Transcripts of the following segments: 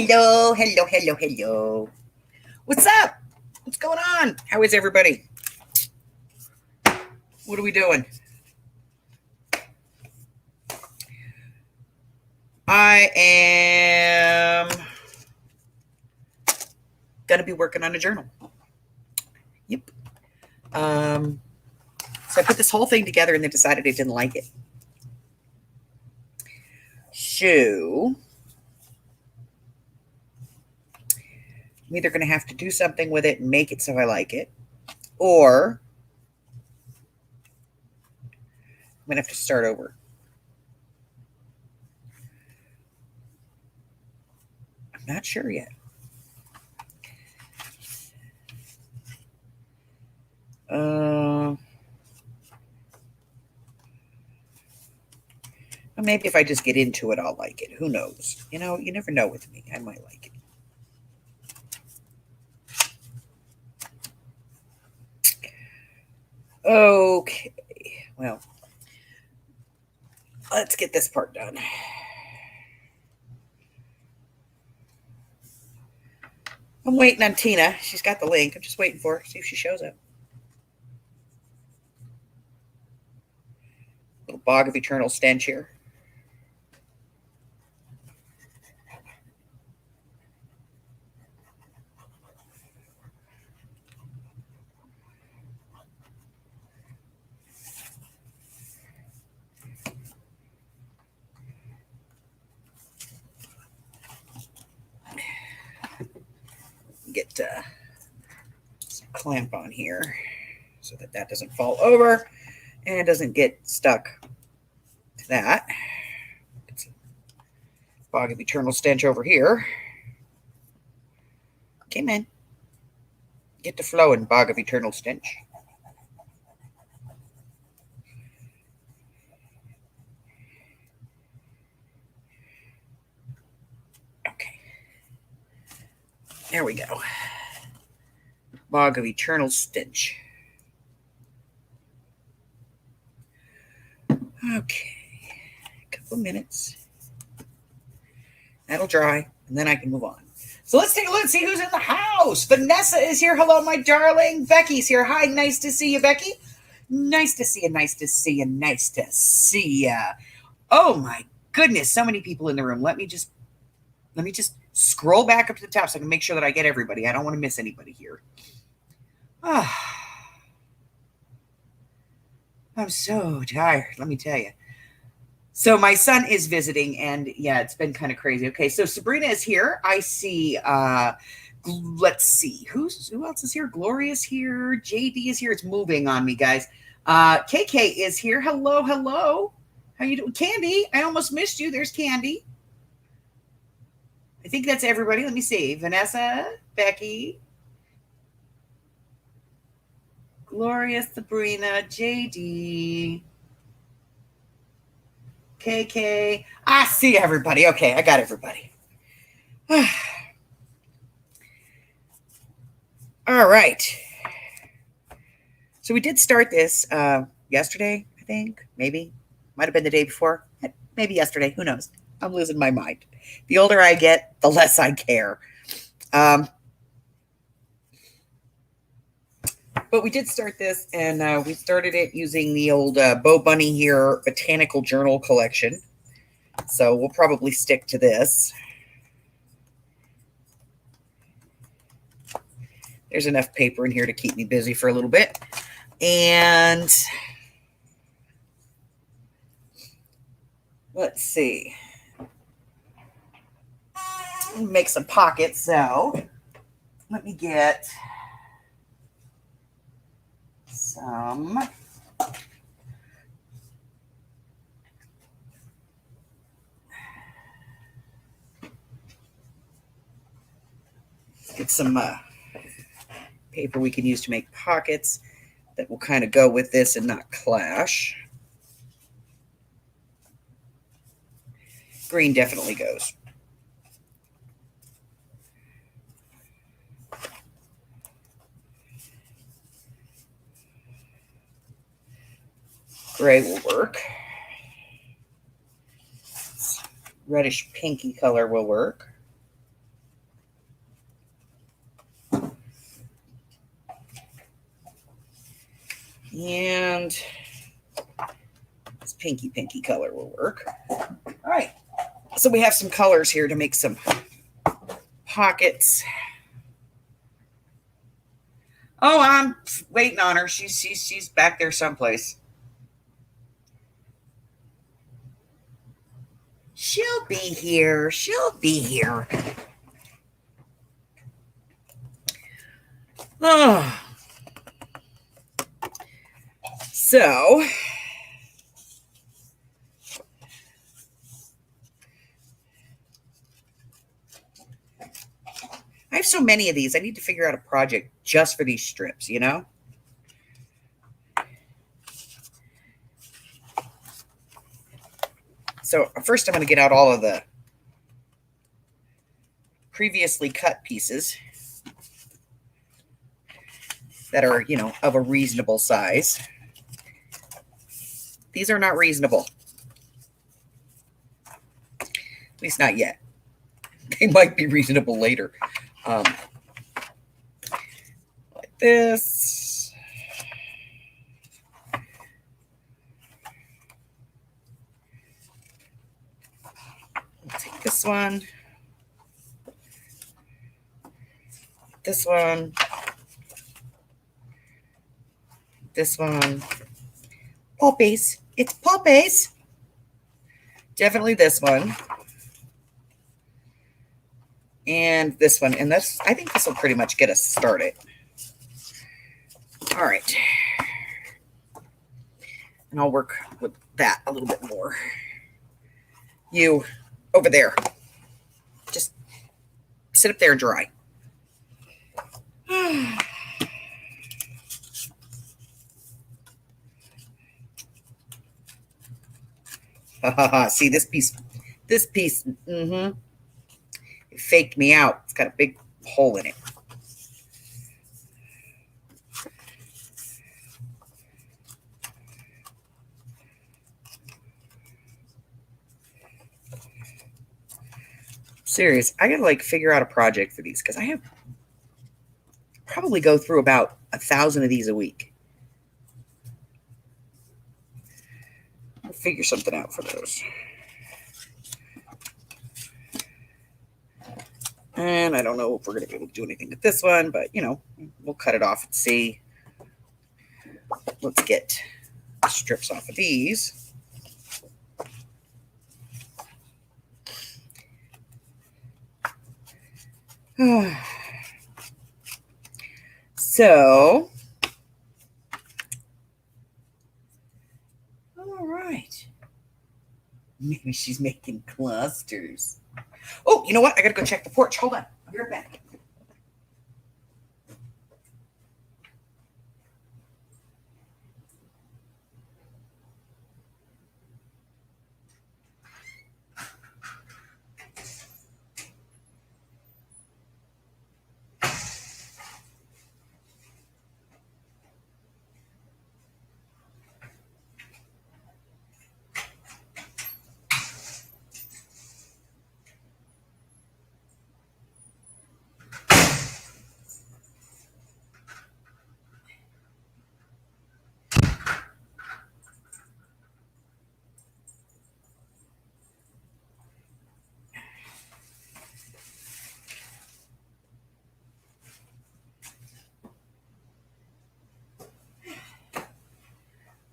Hello, hello, hello, hello. What's up? What's going on? How is everybody? What are we doing? I am going to be working on a journal. Yep. So I put this whole thing together and then decided I didn't like it. So I'm either going to have to do something with it and make it so I like it, or I'm going to have to start over. I'm not sure yet. Maybe if I just get into it, I'll like it. Who knows? You never know with me. I might like it. Okay. Well, let's get this part done. I'm waiting on Tina. She's got the link. I'm just waiting for her. See if she shows up. Little bog of eternal stench here. Get some clamp on here so that doesn't fall over and doesn't get stuck to that. It's a bog of eternal stench over here. Okay, man. Get to flowing, bog of eternal stench. Okay. There we go. Bog of eternal stench. Okay. A couple minutes. That'll dry, and then I can move on. So let's take a look and see who's in the house. Vanessa is here. Hello, my darling. Becky's here. Hi, nice to see you, Becky. Nice to see you. Nice to see you. Nice to see you. Oh my goodness, so many people in the room. Let me just scroll back up to the top so I can make sure that I get everybody. I don't want to miss anybody here. I'm so tired, let me tell you. So my son is visiting, and yeah, it's been kind of crazy. Okay, so Sabrina is here. I see. Let's see who else is here. Gloria's here. JD is here. It's moving on me, guys. KK is here. Hello, hello. How you doing, Candy? I almost missed you. There's Candy. I think that's everybody. Let me see. Vanessa, Becky, Gloria, Sabrina, JD. KK. I see everybody. Okay, I got everybody. All right. So we did start this yesterday, I think. Maybe. Might have been the day before. Maybe yesterday. Who knows? I'm losing my mind. The older I get, the less I care. But we did start this, and we started it using the old Bo Bunny here Botanical Journal collection. So we'll probably stick to this. There's enough paper in here to keep me busy for a little bit. And let's see. Make some pockets. So let me get some. Get some paper we can use to make pockets that will kind of go with this and not clash. Green definitely goes. Gray will work. Reddish pinky color will work. And this pinky color will work. All right. So we have some colors here to make some pockets. Oh, I'm waiting on her. She's back there someplace. She'll be here. She'll be here. Oh. So I have so many of these. I need to figure out a project just for these strips, you know? So first I'm going to get out all of the previously cut pieces that are, you know, of a reasonable size. These are not reasonable. At least not yet. They might be reasonable later. Like this. I'll take this one. This one. This one. Poppies. It's poppies. Definitely this one. And this one. And that's, I think this will pretty much get us started. All right. And I'll work with that a little bit more. You over there. Just sit up there and dry. See this piece, it faked me out. It's got a big hole in it. Serious. I gotta like figure out a project for these because I have probably go through about 1,000 of these a week. I'll figure something out for those. And I don't know if we're going to be able to do anything with this one, but, you know, we'll cut it off and see. Let's get strips off of these. So, all right. Maybe she's making clusters. Oh, you know what? I got to go check the porch. Hold on. I'll be right back.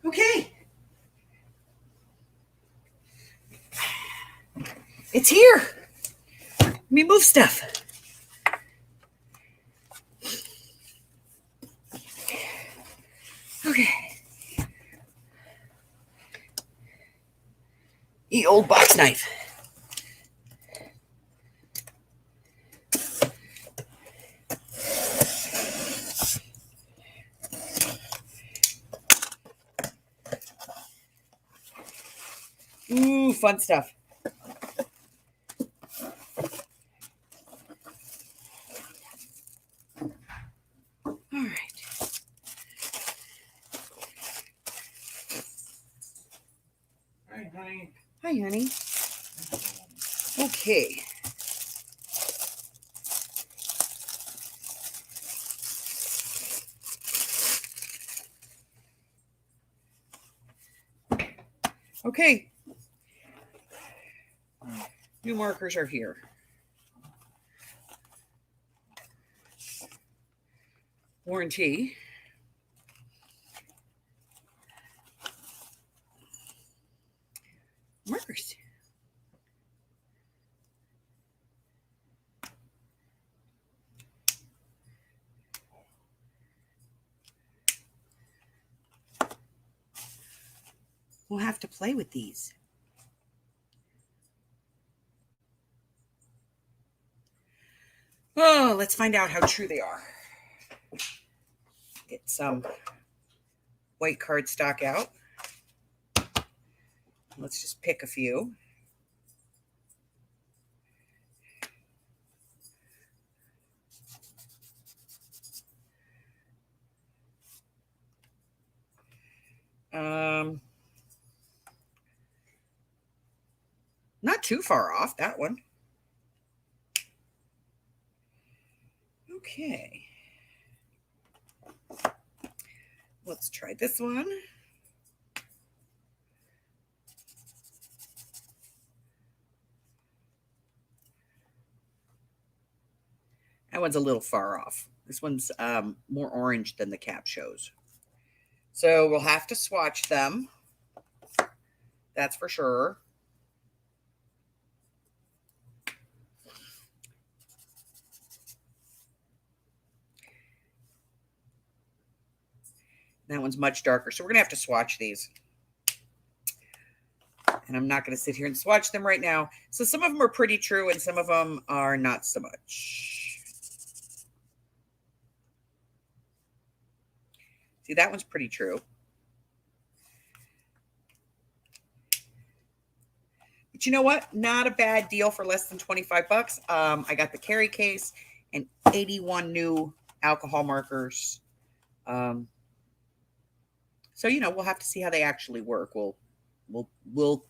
Okay. It's here. Let me move stuff. Okay. The old box knife. Ooh, fun stuff. All right. Hi, honey. Hi, honey. Okay. Okay. New markers are here. Warranty. Markers. We'll have to play with these. Oh, let's find out how true they are. Get some white cardstock out. Let's just pick a few. Not too far off, that one. Okay. Let's try this one. That one's a little far off. This one's more orange than the cap shows. So we'll have to swatch them. That's for sure. That one's much darker. So we're going to have to swatch these. And I'm not going to sit here and swatch them right now. So some of them are pretty true and some of them are not so much. See, that one's pretty true. But you know what? Not a bad deal for less than 25 bucks. I got the carry case and 81 new alcohol markers. So, you know, we'll have to see how they actually work. We'll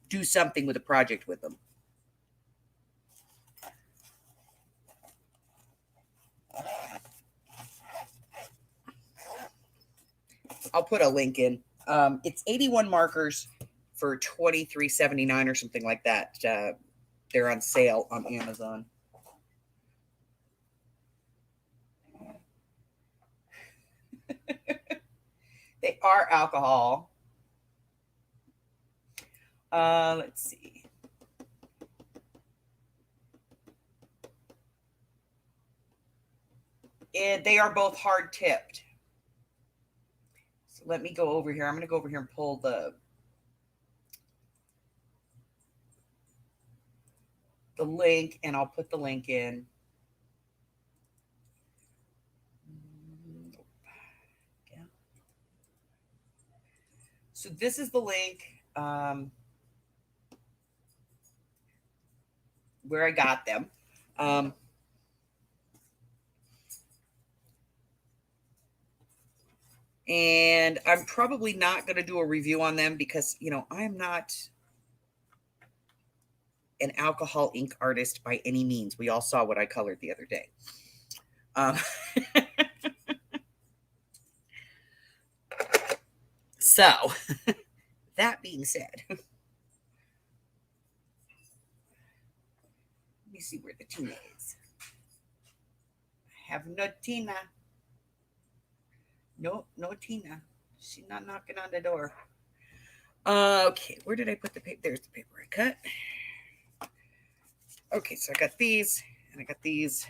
do something with a project with them. I'll put a link in. It's 81 markers for $23.79 or something like that. They're on sale on Amazon. They are alcohol. Let's see. And they are both hard tipped. So let me go over here. I'm going to go over here and pull the link, and I'll put the link in. Yeah. So this is the link where I got them. And I'm probably not going to do a review on them because, you know, I'm not an alcohol ink artist by any means. We all saw what I colored the other day. So, that being said, let me see where the Tina is. I have no Tina. No Tina. She's not knocking on the door. Okay, where did I put the paper? There's the paper I cut. Okay, so I got these, and I got these.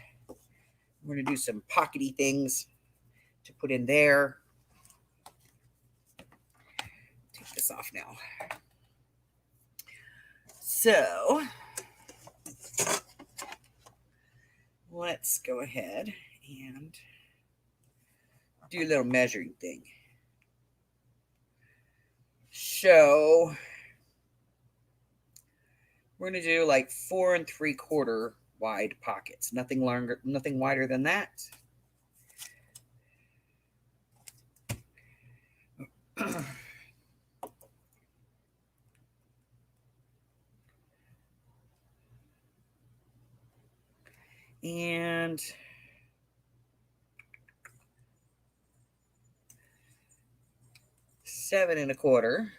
We're going to do some pockety things to put in there. Take this off now. So, let's go ahead and do a little measuring thing. So, we're going to do like 4 3/4 wide pockets. Nothing longer, nothing wider than that. And 7 1/4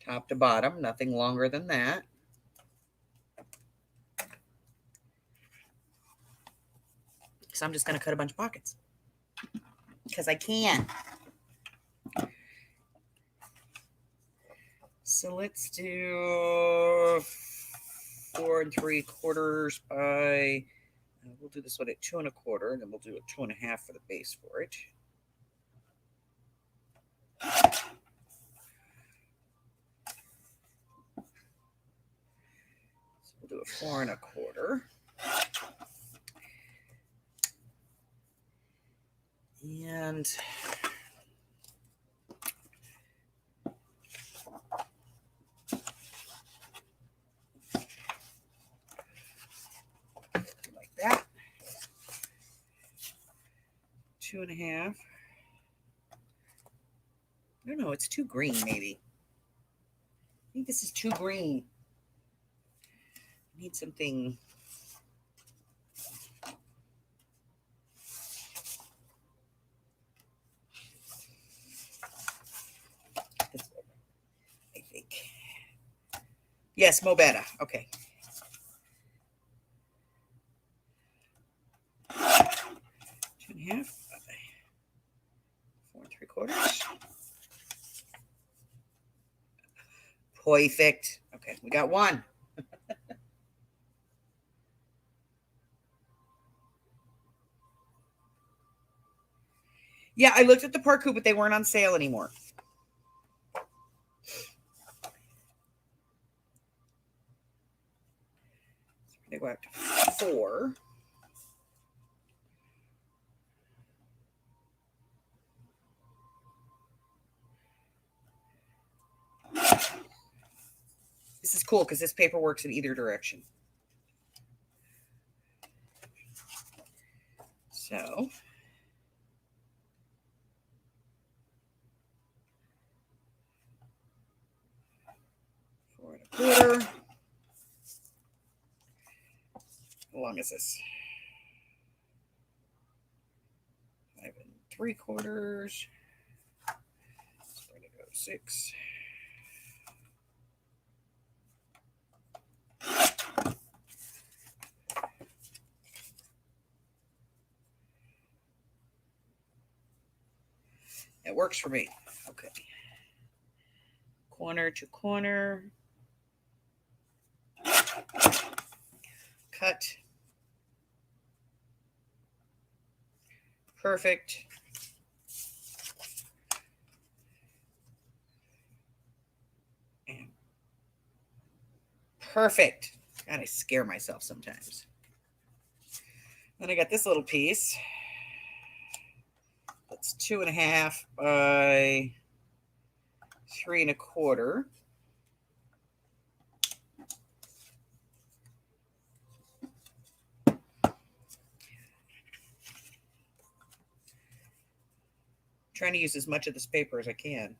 top to bottom, nothing longer than that. So I'm just going to cut a bunch of pockets because I can. So let's do 4 3/4 by, we'll do this one at 2 1/4, and then we'll do a 2 1/2 for the base for it. So we'll do a 4 1/4. And like that. 2 1/2. I don't know, it's too green, maybe. I think this is too green. I need something. I think. Yes, Mo Better. Okay. 2 1/2. 4 3/4. Perfect. Okay, we got one. Yeah, I looked at the Parku, but they weren't on sale anymore. They go up to 4. This is cool because this paper works in either direction. So 4 1/4. How long is this? 5 3/4. So we're going to go 6. It works for me. Okay. Corner to corner. Cut. Perfect. And perfect. God, I scare myself sometimes. Then I got this little piece. That's 2 1/2 by 3 1/4. Trying to use as much of this paper as I can.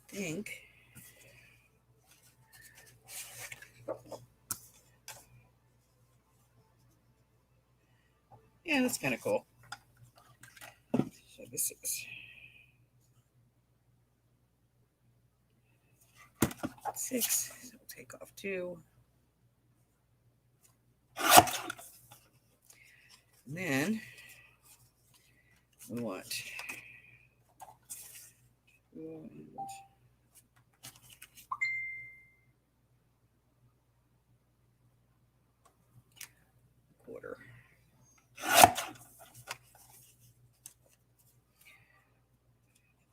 I think. Yeah, that's kind of cool. So this is 6. So we'll take off 2. And then we want 2 1/4.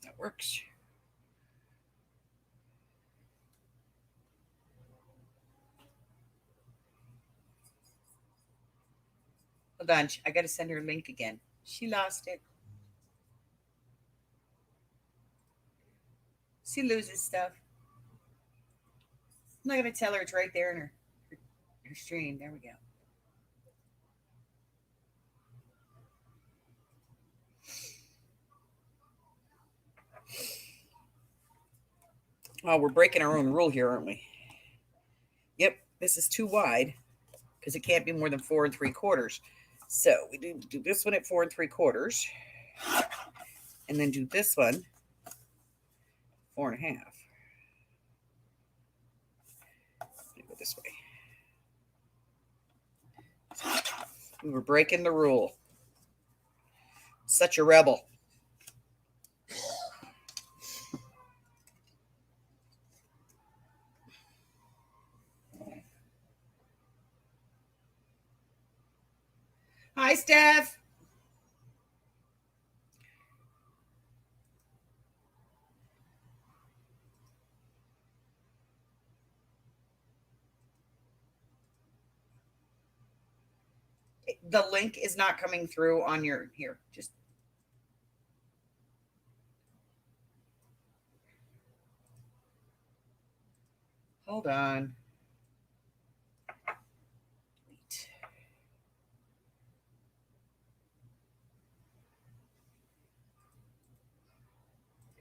That works. Hold on. I got to send her a link again. She lost it. She loses stuff. I'm not going to tell her it's right there in her stream. There we go. Oh, we're breaking our own rule here, aren't we? Yep, this is too wide because it can't be more than 4 3/4. So we do this one at 4 3/4, and then do this one 4 1/2. Go this way. We were breaking the rule. Such a rebel. Hi, Steph. The link is not coming through on your here. Just hold on. Wait.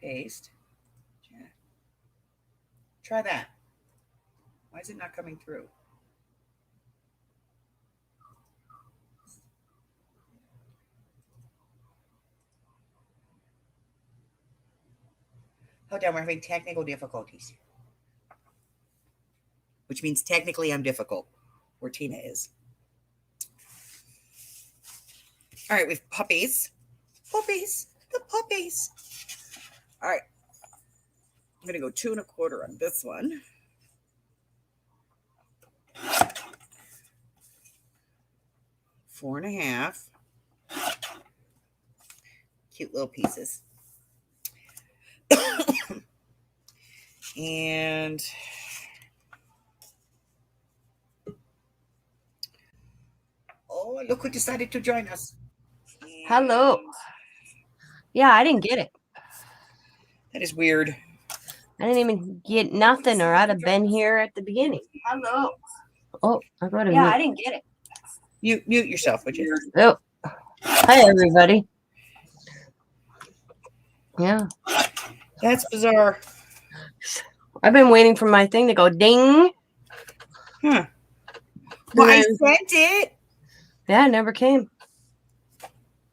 Paste. Yeah. Try that. Why is it not coming through? Hold on, we're having technical difficulties. Which means technically I'm difficult, where Tina is. All right, we've puppies. Puppies. The puppies. All right. I'm going to go 2 1/4 on this one. Four and a half. Cute little pieces. And oh, look who decided to join us. Hello. Yeah, I didn't get it. That is weird. I didn't even get nothing, or I'd have been here at the beginning. Hello. Oh, I got to Yeah, mute. I didn't get it. Mute yourself, would you? Oh, hi everybody. Yeah, That's bizarre. I've been waiting for my thing to go ding. Huh. Well, I And sent it. yeah, it never came.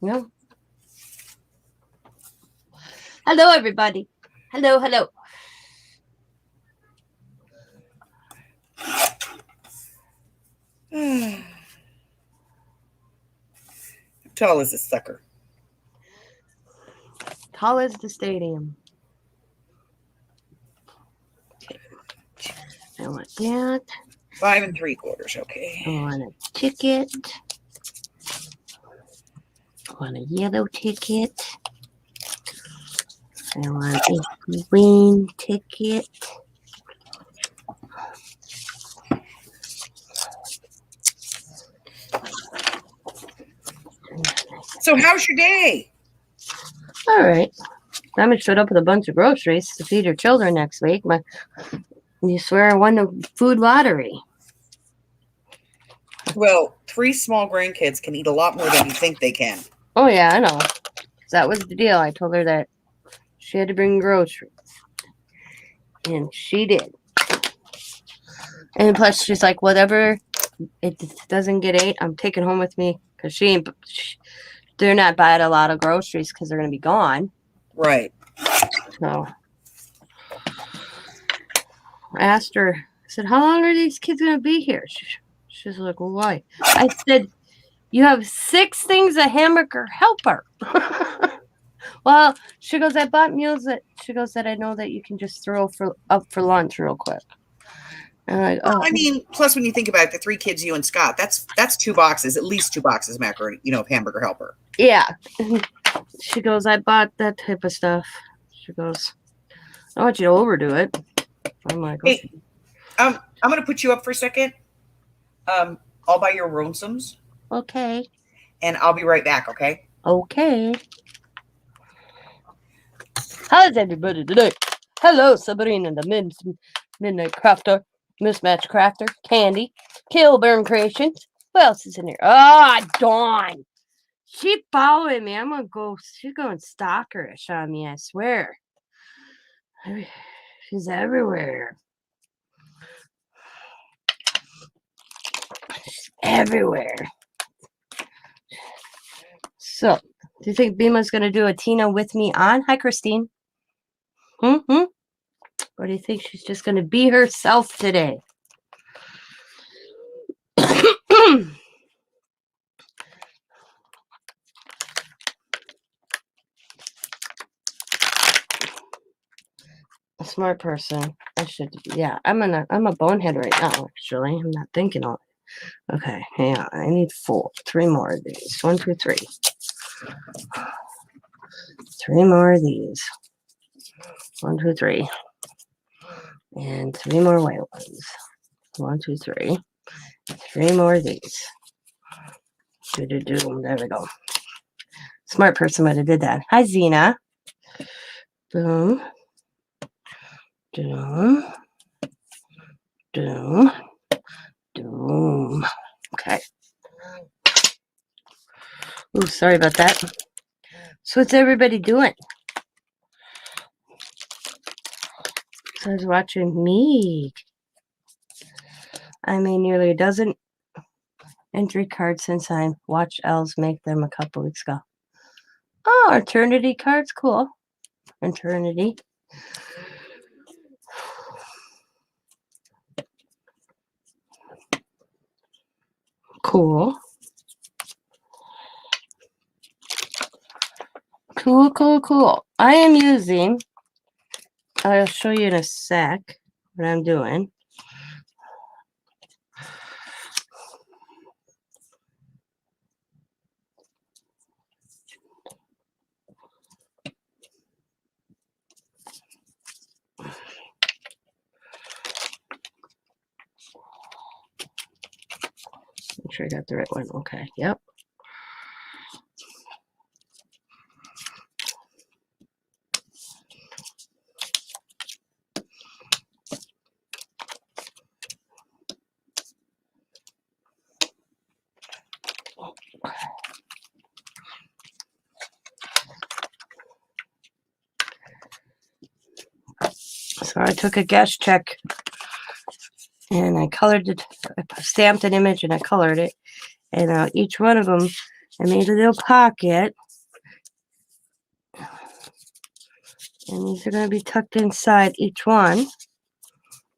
No. Hello, everybody. Hello, hello. How tall is this sucker? Tall as the stadium. I want that. 5 3/4. Okay. I want a ticket. I want a yellow ticket. I want a green ticket. So, how's your day? All right. Grandma showed up with a bunch of groceries to feed her children next week. But you swear I won the food lottery. Well, 3 small grandkids can eat a lot more than you think they can. Oh, yeah, I know. That was the deal. I told her that she had to bring groceries. And she did. And plus, she's like, whatever it doesn't get ate, I'm taking home with me. Because they're not buying a lot of groceries because they're going to be gone. Right. So I asked her, I said, how long are these kids going to be here? She's like, well, why? I said, you have 6 things a hamburger helper. Well, she goes, I bought meals that I know that you can just throw up for lunch real quick. And I'm like, Well, I mean, plus when you think about it, the 3 kids, you and Scott, that's 2 boxes, at least 2 boxes of macaroni, of hamburger helper. Yeah. She goes, I bought that type of stuff. She goes, I don't want you to overdo it. I'm like, okay. Hey, I'm going to put you up for a second. I'll buy your Ronsums. Okay. And I'll be right back, okay? Okay. How's everybody today? Hello, Sabrina, the Midnight Crafter, Mismatch Crafter, Candy, Killburn Creations. Who else is in here? Ah, Dawn. She following me. I'm gonna go. She's going stalkerish on me. I swear. She's everywhere. She's everywhere. So, do you think Bima's going to do a Tina with me on? Hi, Christine. Hmm? Or do you think she's just going to be herself today? A smart person. I should, yeah. I'm a bonehead right now. Actually, I'm not thinking all. Okay, hang on. I need 3 more of these. 1, 2, 3. 3 more of these. 1, 2, 3. And 3 more white ones. 1, 2, 3. 3 more of these. There we go. Smart person would have did that. Hi, Zena. Boom. Doom. Doom. Doom. Okay. Ooh, sorry about that. So what's everybody doing? So I was watching me. I made nearly a dozen entry cards since I watched Els make them a couple weeks ago. Oh, Eternity cards. Cool. Eternity. Cool. Cool. I am using, I'll show you in a sec what I'm doing. Make sure I got the right one. Okay. Yep. So I took a guess check and I colored it. I stamped an image and I colored it. And each one of them, I made a little pocket. And these are going to be tucked inside each one,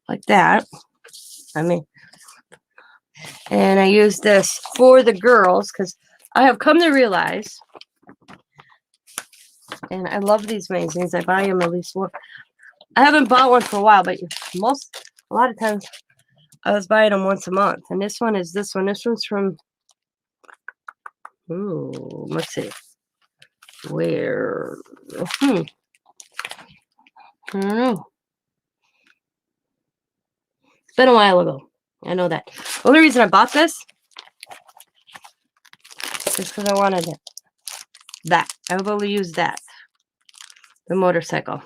like that. And I use this for the girls because I have come to realize, and I love these magazines. I buy them at least one. I haven't bought one for a while, but a lot of times I was buying them once a month. And this one is this one. This one's from, let's see. Where? I don't know. It's been a while ago. I know that. The only reason I bought this is because I wanted it. That. I will only use that. The motorcycle.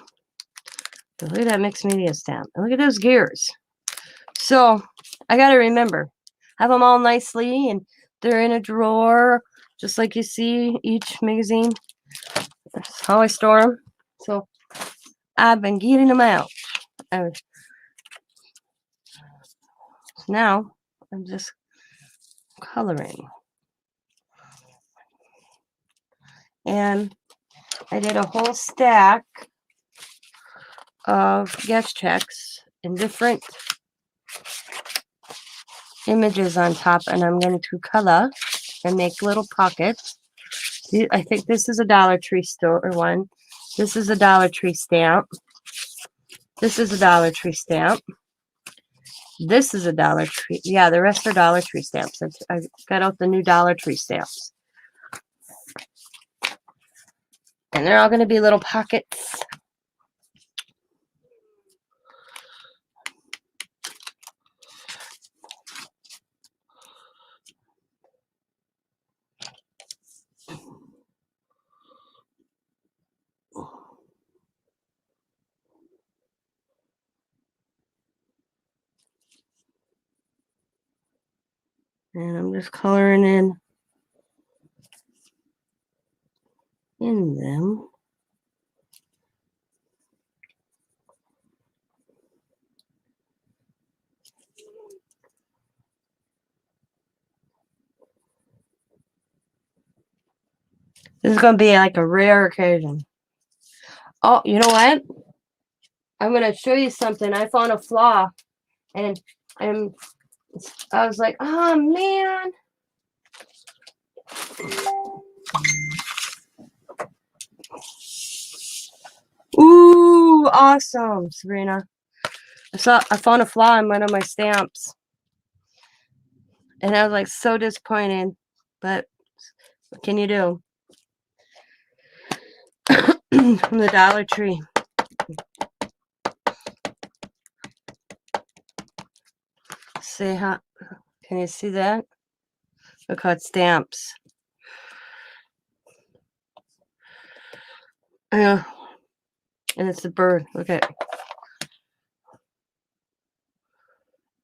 But look at that mixed media stamp. And look at those gears. So I got to remember. Have them all nicely and they're in a drawer. Just like you see each magazine. That's how I store them. So I've been getting them out. Now I'm just coloring. And I did a whole stack of guess checks in different images on top, and I'm going to color and make little pockets. I think this is a Dollar Tree store one. This is a Dollar Tree stamp. This is a Dollar Tree stamp. This is a Dollar Tree. Yeah, the rest are Dollar Tree stamps. I got out the new Dollar Tree stamps. And they're all going to be little pockets. And I'm just coloring in them. This is going to be like a rare occasion. Oh, you know what? I'm going to show you something. I found a flaw, and I was like, oh, man. Ooh, awesome, Sabrina. I found a flaw in one of my stamps. And I was like so disappointed. But what can you do? From the Dollar Tree. See how can you see that? Look how it stamps. Yeah. And it's a bird. Look at it.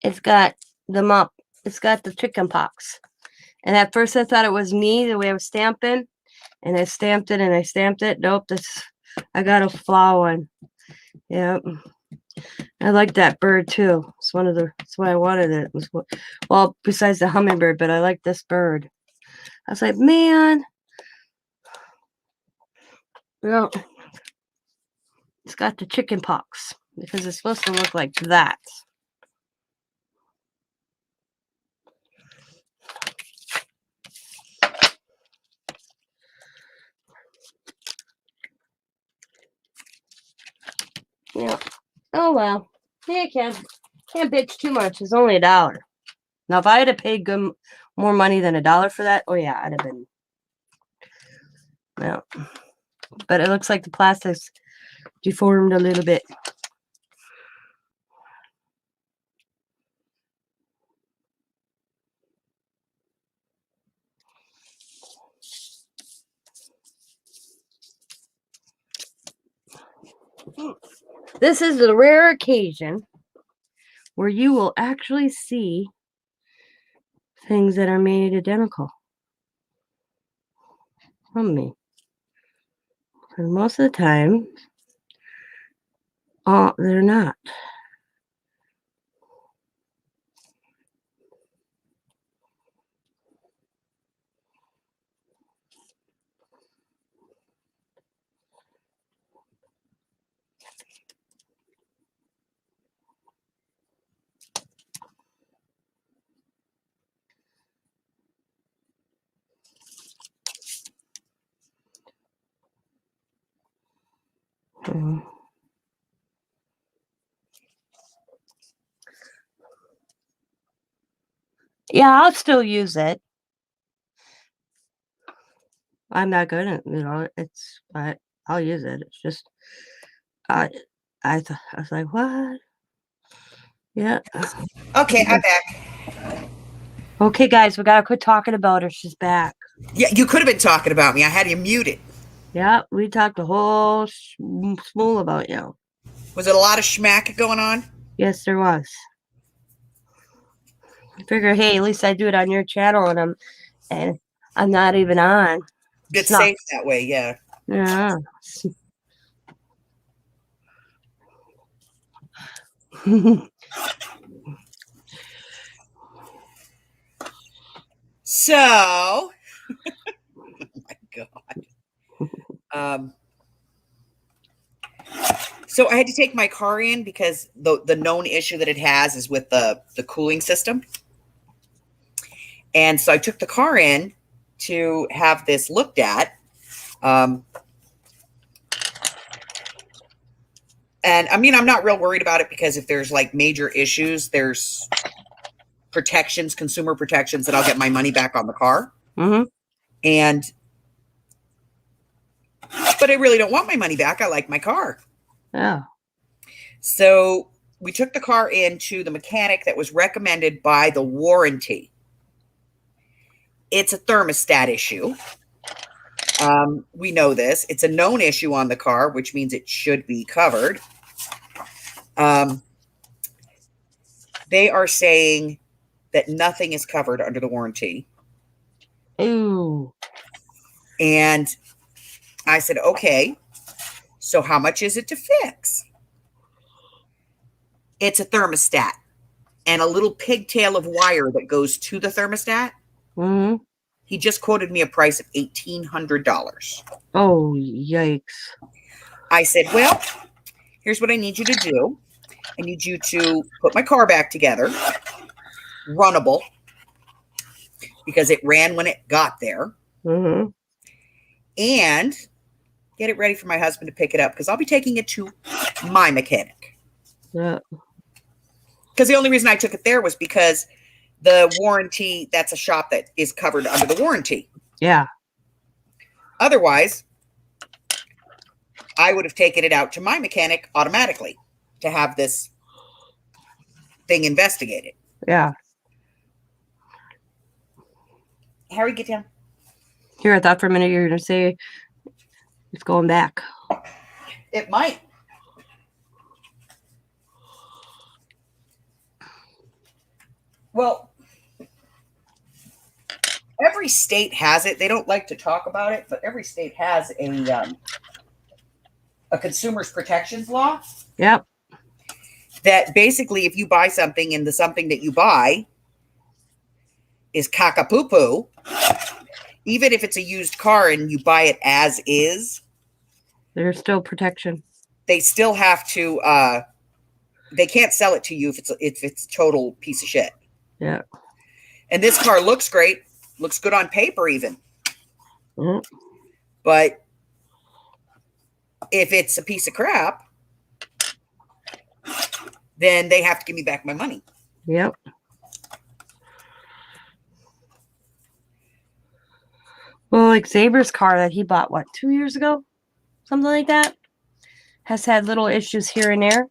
It's got it's got the chicken pox. And at first I thought it was me, the way I was stamping. And I stamped it and I stamped it. Nope, I got a flaw one. Yep. I like that bird too. That's why I wanted it. Well, besides the hummingbird, but I like this bird. I was like, man. Well, it's got the chicken pox because it's supposed to look like that. Yeah. Oh well. Yeah, can't bitch too much. It's only $1. Now, if I had to pay more money than $1 for that, oh yeah, I'd have been. Yeah. But it looks like the plastic's deformed a little bit. This is a rare occasion where you will actually see things that are made identical from me. And most of the time, they're not. Yeah, I'll still use it. I'm not good at but I'll use it. It's just I was like, what? Yeah. Okay, I'm back. Okay, guys, we gotta quit talking about her. She's back. Yeah, you could have been talking about me. I had you muted. Yeah, we talked a whole spool about you. Was it a lot of schmack going on? Yes, there was. I figure, hey, at least I do it on your channel, and I'm not even on. It's safe that way, yeah. Yeah. So, oh my God. So I had to take my car in because the known issue that it has is with the cooling system. And so I took the car in to have this looked at. And I mean, I'm not real worried about it because if there's like major issues, there's protections, consumer protections that I'll get my money back on the car. Mm-hmm. But I really don't want my money back. I like my car. Yeah. So we took the car into the mechanic that was recommended by the warranty. It's a thermostat issue. We know this. It's a known issue on the car, which means it should be covered. They are saying that nothing is covered under the warranty. Ooh. And I said, okay, so how much is it to fix? It's a thermostat and a little pigtail of wire that goes to the thermostat. Mm-hmm. He just quoted me a price of $1,800. Oh, yikes. I said, well, here's what I need you to do. I need you to put my car back together, runnable, because it ran when it got there, Mm-hmm. and get it ready for my husband to pick it up because I'll be taking it to my mechanic. Yeah. Because the only reason I took it there was because the warranty, that's a shop that is covered under the warranty. Yeah. Otherwise, I would have taken it out to my mechanic automatically to have this thing investigated. Yeah. Harry, get down. Here, I thought for a minute you were going to say it's going back. It might. Well, every state has it. They don't like to talk about it, but every state has a consumer's protections law Yep. that basically if you buy something and the something that you buy is caca-poo-poo, even if it's a used car and you buy it as is, There's still protection. they still have to they can't sell it to you if it's total piece of shit. Yeah. And this car looks great, looks good on paper even. Mhm. But if it's a piece of crap, then they have to give me back my money. Yep. Well, like Zaber's car that he bought, 2 years ago? Something like that. Has had little issues here and there.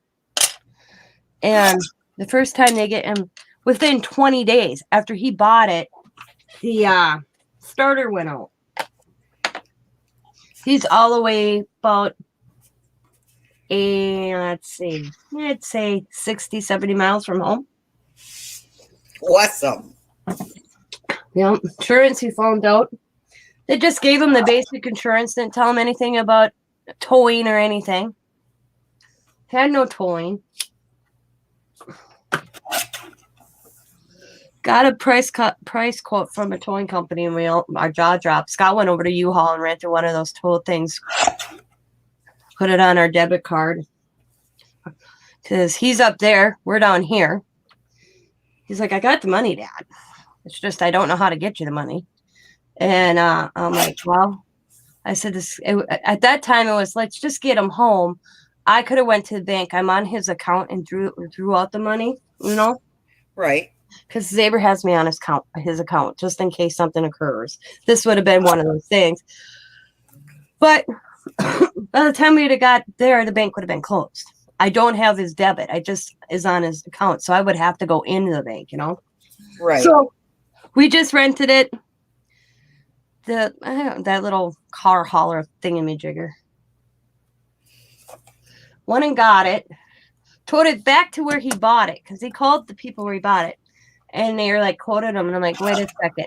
And the first time they get him, within 20 days after he bought it, the starter went out. He's all the way about, let's see, I'd say 60, 70 miles from home. Awesome. Yeah, insurance he found out. They just gave him the basic insurance, didn't tell him anything about towing or anything. Had no towing. Got a price quote from a towing company, and our jaw dropped. Scott went over to U-Haul and rented one of those tow things. Put it on our debit card. Because he's up there, we're down here. He's like, I got the money, Dad. It's just I don't know how to get you the money. And I'm like, well, I said at that time it was, let's just get him home. I could have went to the bank. I'm on his account and drew out the money, Right. because Zaber has me on his account just in case something occurs. This would have been one of those things. But by the time we'd have got there, the bank would have been closed. I don't have his debit. I just is on his account. So I would have to go into the bank, Right. So we just rented it. That little car hauler thingamajigger. Went and got it. Towed it back to where he bought it because he called the people where he bought it. And they were like, quoted him. And I'm like, wait a second.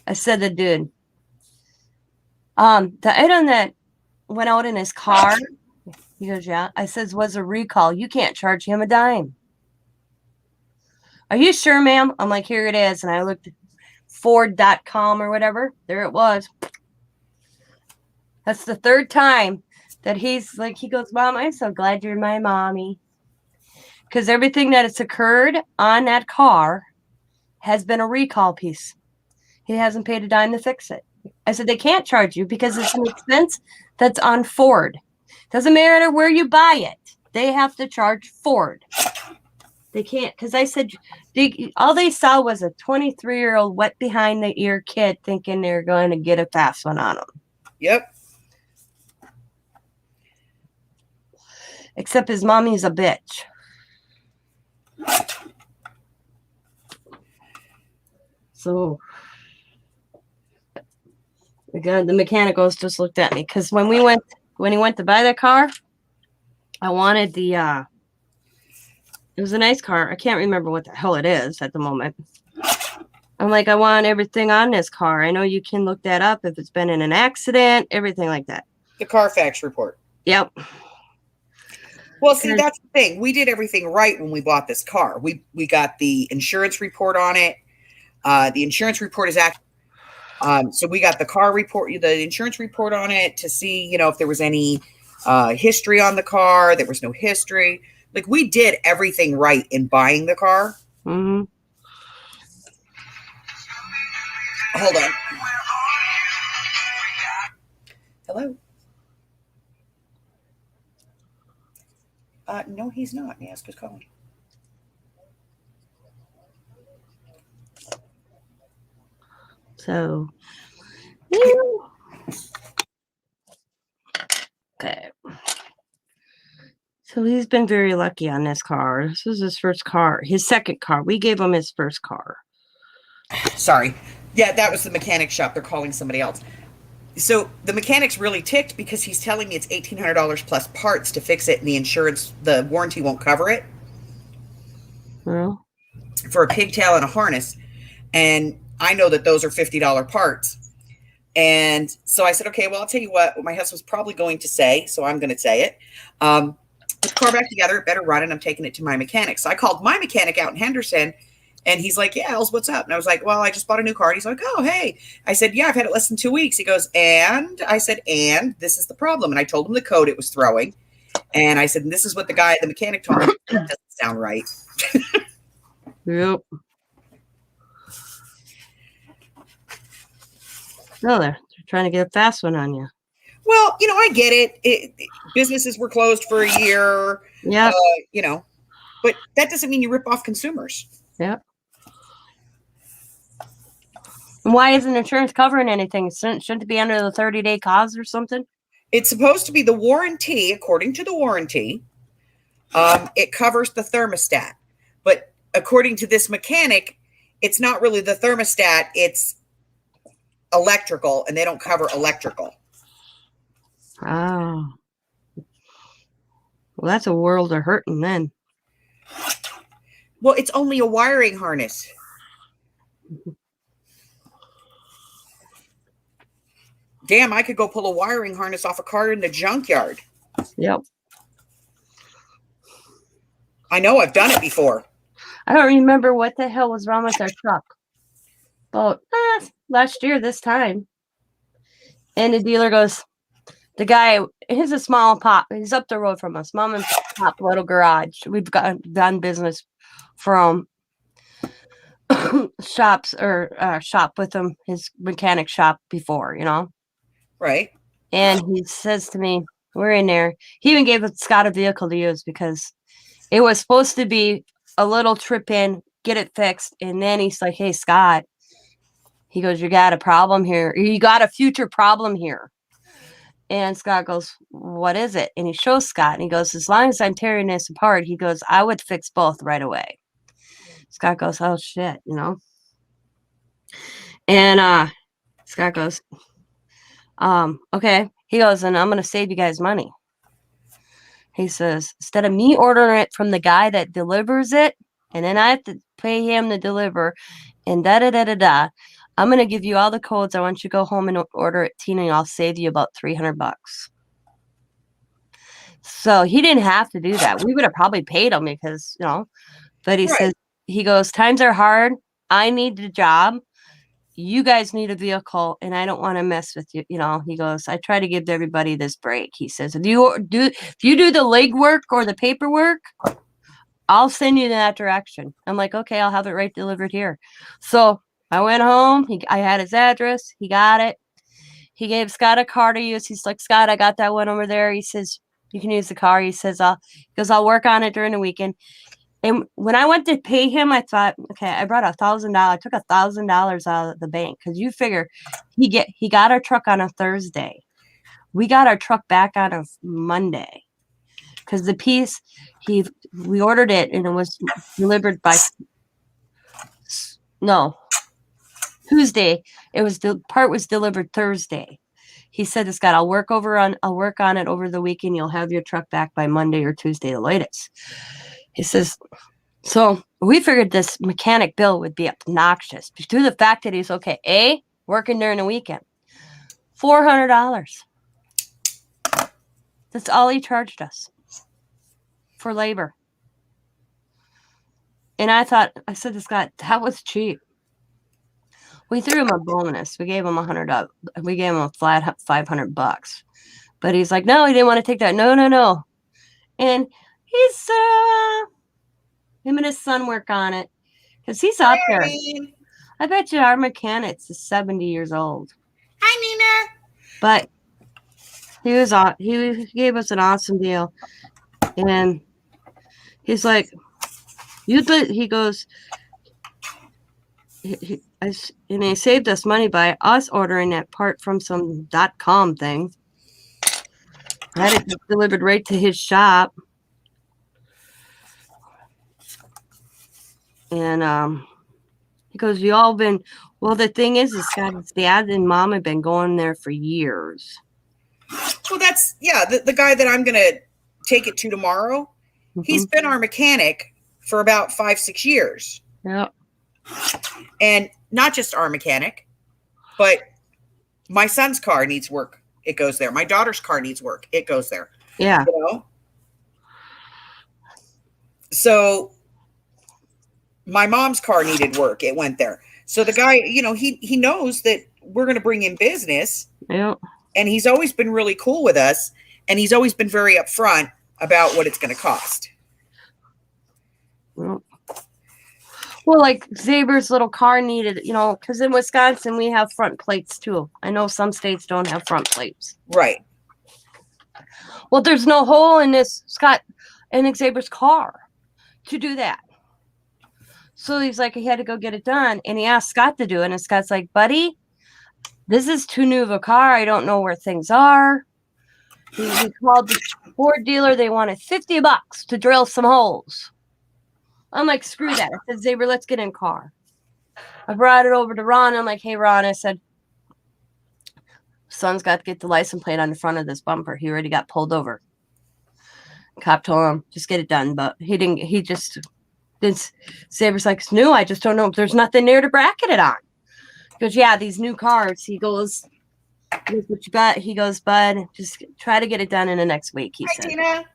I said to the dude, the item that went out in his car, he goes, yeah. I says, was a recall. You can't charge him a dime. Are you sure, ma'am? I'm like, here it is. And I looked at Ford.com or whatever. There it was. That's the third time that he's like, he goes, Mom, I'm so glad you're my mommy. Because everything that has occurred on that car has been a recall piece. He hasn't paid a dime to fix it. I said, they can't charge you because it's an expense that's on Ford. Doesn't matter where you buy it. They have to charge Ford. They can't, because I said, all they saw was a 23-year-old wet behind the ear kid thinking they're going to get a fast one on them. Yep. Except his mommy's a bitch. So, again, the mechanicals just looked at me because when he went to buy that car, I wanted the it was a nice car. I can't remember what the hell it is at the moment. I'm like, I want everything on this car. I know you can look that up if it's been in an accident, everything like that. The Carfax report. Yep. Well, see, that's the thing. We did everything right when we bought this car. We got the insurance report on it. The insurance report is So we got the car report, the insurance report on it to see, if there was any history on the car. There was no history. Like, we did everything right in buying the car. Mm-hmm. Hold on. Hello? No, he's not. May I ask who's calling? So, okay. So he's been very lucky on this car. This was his first car, his second car. We gave him his first car. Sorry. Yeah, that was the mechanic shop. They're calling somebody else. So the mechanic's really ticked because he's telling me it's $1,800 plus parts to fix it, and the warranty won't cover it. Well, for a pigtail and a harness. And I know that those are $50 parts. And so I said, okay, well, I'll tell you what my husband's probably going to say. So I'm going to say it. Put the car back together. It better run. And I'm taking it to my mechanic. So I called my mechanic out in Henderson. And he's like, yeah, Els, what's up? And I was like, well, I just bought a new car. And he's like, oh, hey. I said, yeah, I've had it less than 2 weeks. He goes, and I said, and this is the problem. And I told him the code it was throwing. And I said, and this is what the mechanic told me. That doesn't sound right. yep. No, they're trying to get a fast one on you. Well, I get it. Businesses were closed for a year. Yeah. But that doesn't mean you rip off consumers. Yep. Why isn't insurance covering anything? Shouldn't it be under the 30-day cause or something? It's supposed to be the warranty, according to the warranty. It covers the thermostat. But according to this mechanic, it's not really the thermostat. It's electrical, and they don't cover electrical. Oh. Well, that's a world of hurting then. Well, it's only a wiring harness. Damn, I could go pull a wiring harness off a car in the junkyard. Yep. I know, I've done it before. I don't remember what the hell was wrong with our truck. About last year this time. And the dealer goes, the guy, he's a small pop. He's up the road from us, mom and pop little garage. We've done business from shop with him, his mechanic shop before, Right. And he says to me, we're in there. He even gave Scott a vehicle to use because it was supposed to be a little trip in, get it fixed. And then he's like, hey, Scott, he goes, you got a problem here. You got a future problem here. And Scott goes, what is it? And he shows Scott and he goes, as long as I'm tearing this apart, he goes, I would fix both right away. Scott goes, oh shit, And Scott goes, okay. He goes, and I'm going to save you guys money. He says, instead of me ordering it from the guy that delivers it, and then I have to pay him to deliver, and da-da-da-da-da, I'm going to give you all the codes. I want you to go home and order it, Tina, and I'll save you about $300. So he didn't have to do that. We would have probably paid him because, but he says, he goes, times are hard. I need the job. You guys need a vehicle, and I don't want to mess with you. He goes, I try to give everybody this break. He says, if you do the legwork or the paperwork, I'll send you in that direction. I'm like, okay, I'll have it right delivered here. So I went home. I had his address. He got it. He gave Scott a car to use. He's like, Scott, I got that one over there. He says, you can use the car. He says, I'll work on it during the weekend. And when I went to pay him, I thought, okay, I brought $1,000. I took $1,000 out of the bank because you figure he got our truck on a Thursday. We got our truck back on a Monday because the piece we ordered it and it was delivered by Tuesday. The part was delivered Thursday. He said, "Scott, I'll work on it over the weekend. You'll have your truck back by Monday or Tuesday, the latest." He says, so we figured this mechanic bill would be obnoxious due to the fact that he's working during the weekend. $400. That's all he charged us for labor. And I said to Scott, that was cheap. We threw him a bonus. We gave him $100. We gave him a flat $500. But he's like, no, he didn't want to take that. No, no, no. And he's him and his son work on it because he's up there. Hey, I bet you our mechanics is 70 years old. hi, Nina. But he gave us an awesome deal. And he's like, he goes, and he saved us money by us ordering that part from some .com thing. Had it delivered right to his shop. And he goes, you all been, well, the thing is Scott's dad and mom have been going there for years. Well, that's, the guy that I'm going to take it to tomorrow. Mm-hmm. He's been our mechanic for about 5-6 years. Yep. And not just our mechanic, but my son's car needs work. It goes there. My daughter's car needs work. It goes there. Yeah. You know? So my mom's car needed work. It went there. So the guy, he knows that we're going to bring in business. Yep. And he's always been really cool with us. And he's always been very upfront about what it's going to cost. Yep. Well, like Xavier's little car needed, because in Wisconsin we have front plates too. I know some states don't have front plates. Right. Well, there's no hole in Xavier's car to do that. So he's like, he had to go get it done. And he asked Scott to do it. And Scott's like, buddy, this is too new of a car. I don't know where things are. He called the Ford dealer. They wanted $50 to drill some holes. I'm like, screw that. I said, Xavier, let's get in car. I brought it over to Ron. I'm like, hey, Ron, I said, son's got to get the license plate on the front of this bumper. He already got pulled over. Cop told him, just get it done. But he didn't. He just didn't. Xavier's like, it's new. I just don't know. There's nothing there to bracket it on. He goes, yeah, these new cars. He goes, what you got? He goes, bud, just try to get it done in the next week, he said. Tina.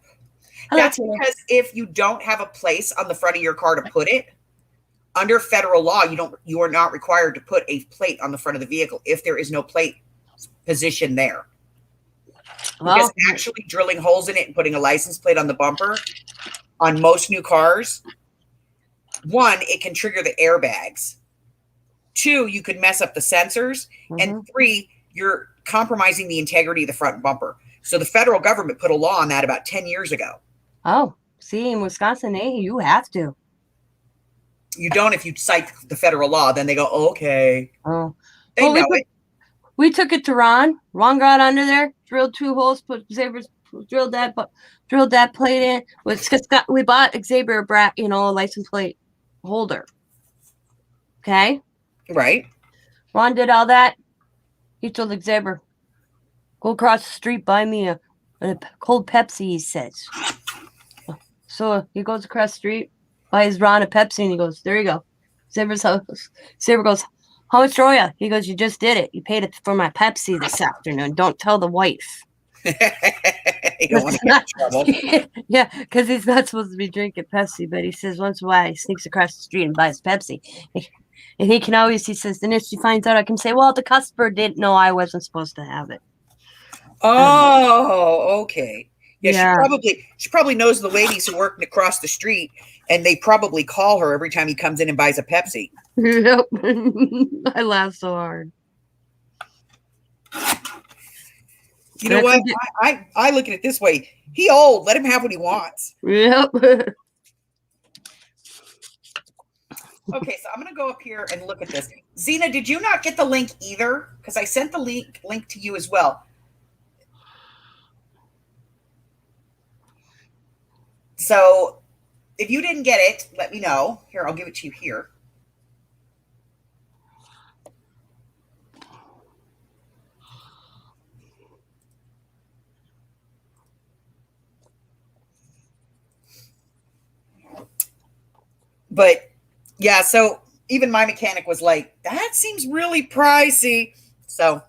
Hello, That's Tina. because if you don't have a place on the front of your car to put it, under federal law, you are not required to put a plate on the front of the vehicle if there is no plate position there. Well, Because actually drilling holes in it and putting a license plate on the bumper on most new cars, one, it can trigger the airbags. Two, you could mess up the sensors. And three, you're compromising the integrity of the front bumper. So the federal government put a law on that about 10 years ago. oh, see, in Wisconsin, you have to. You don't if you cite the federal law. Then they go, okay. Oh, They well, know it. we took it to Ron. Ron got under there, drilled 2 holes, put Xavier's, drilled that plate in. We bought Xavier a license plate holder. Okay, Right. Ron did all that. He told Xavier, go across the street, buy me a cold Pepsi, he says. So he goes across the street, buys Ron a Pepsi, and he goes, there you go. Xavier's house. Xavier goes, how much are you? He goes, you just did it. You paid it for my Pepsi this afternoon. Don't tell the wife. You don't want to get in trouble. Yeah, because he's not supposed to be drinking Pepsi, but he says once in a while he sneaks across the street and buys Pepsi. And he says, then if she finds out, I can say, well, the customer didn't know I wasn't supposed to have it. Oh, okay. Yeah, Yeah. She probably knows the ladies who work across the street, and they probably call her every time he comes in and buys a Pepsi. Yep. I laugh so hard. You know what? I look at it this way. He old. Let him have what he wants. Yep. Okay, so I'm going to go up here and look at this. Zena, did you not get the link either? Because I sent the link to you as well. So if you didn't get it, let me know. Here, I'll give it to you here. But yeah, so even my mechanic was like, that seems really pricey. So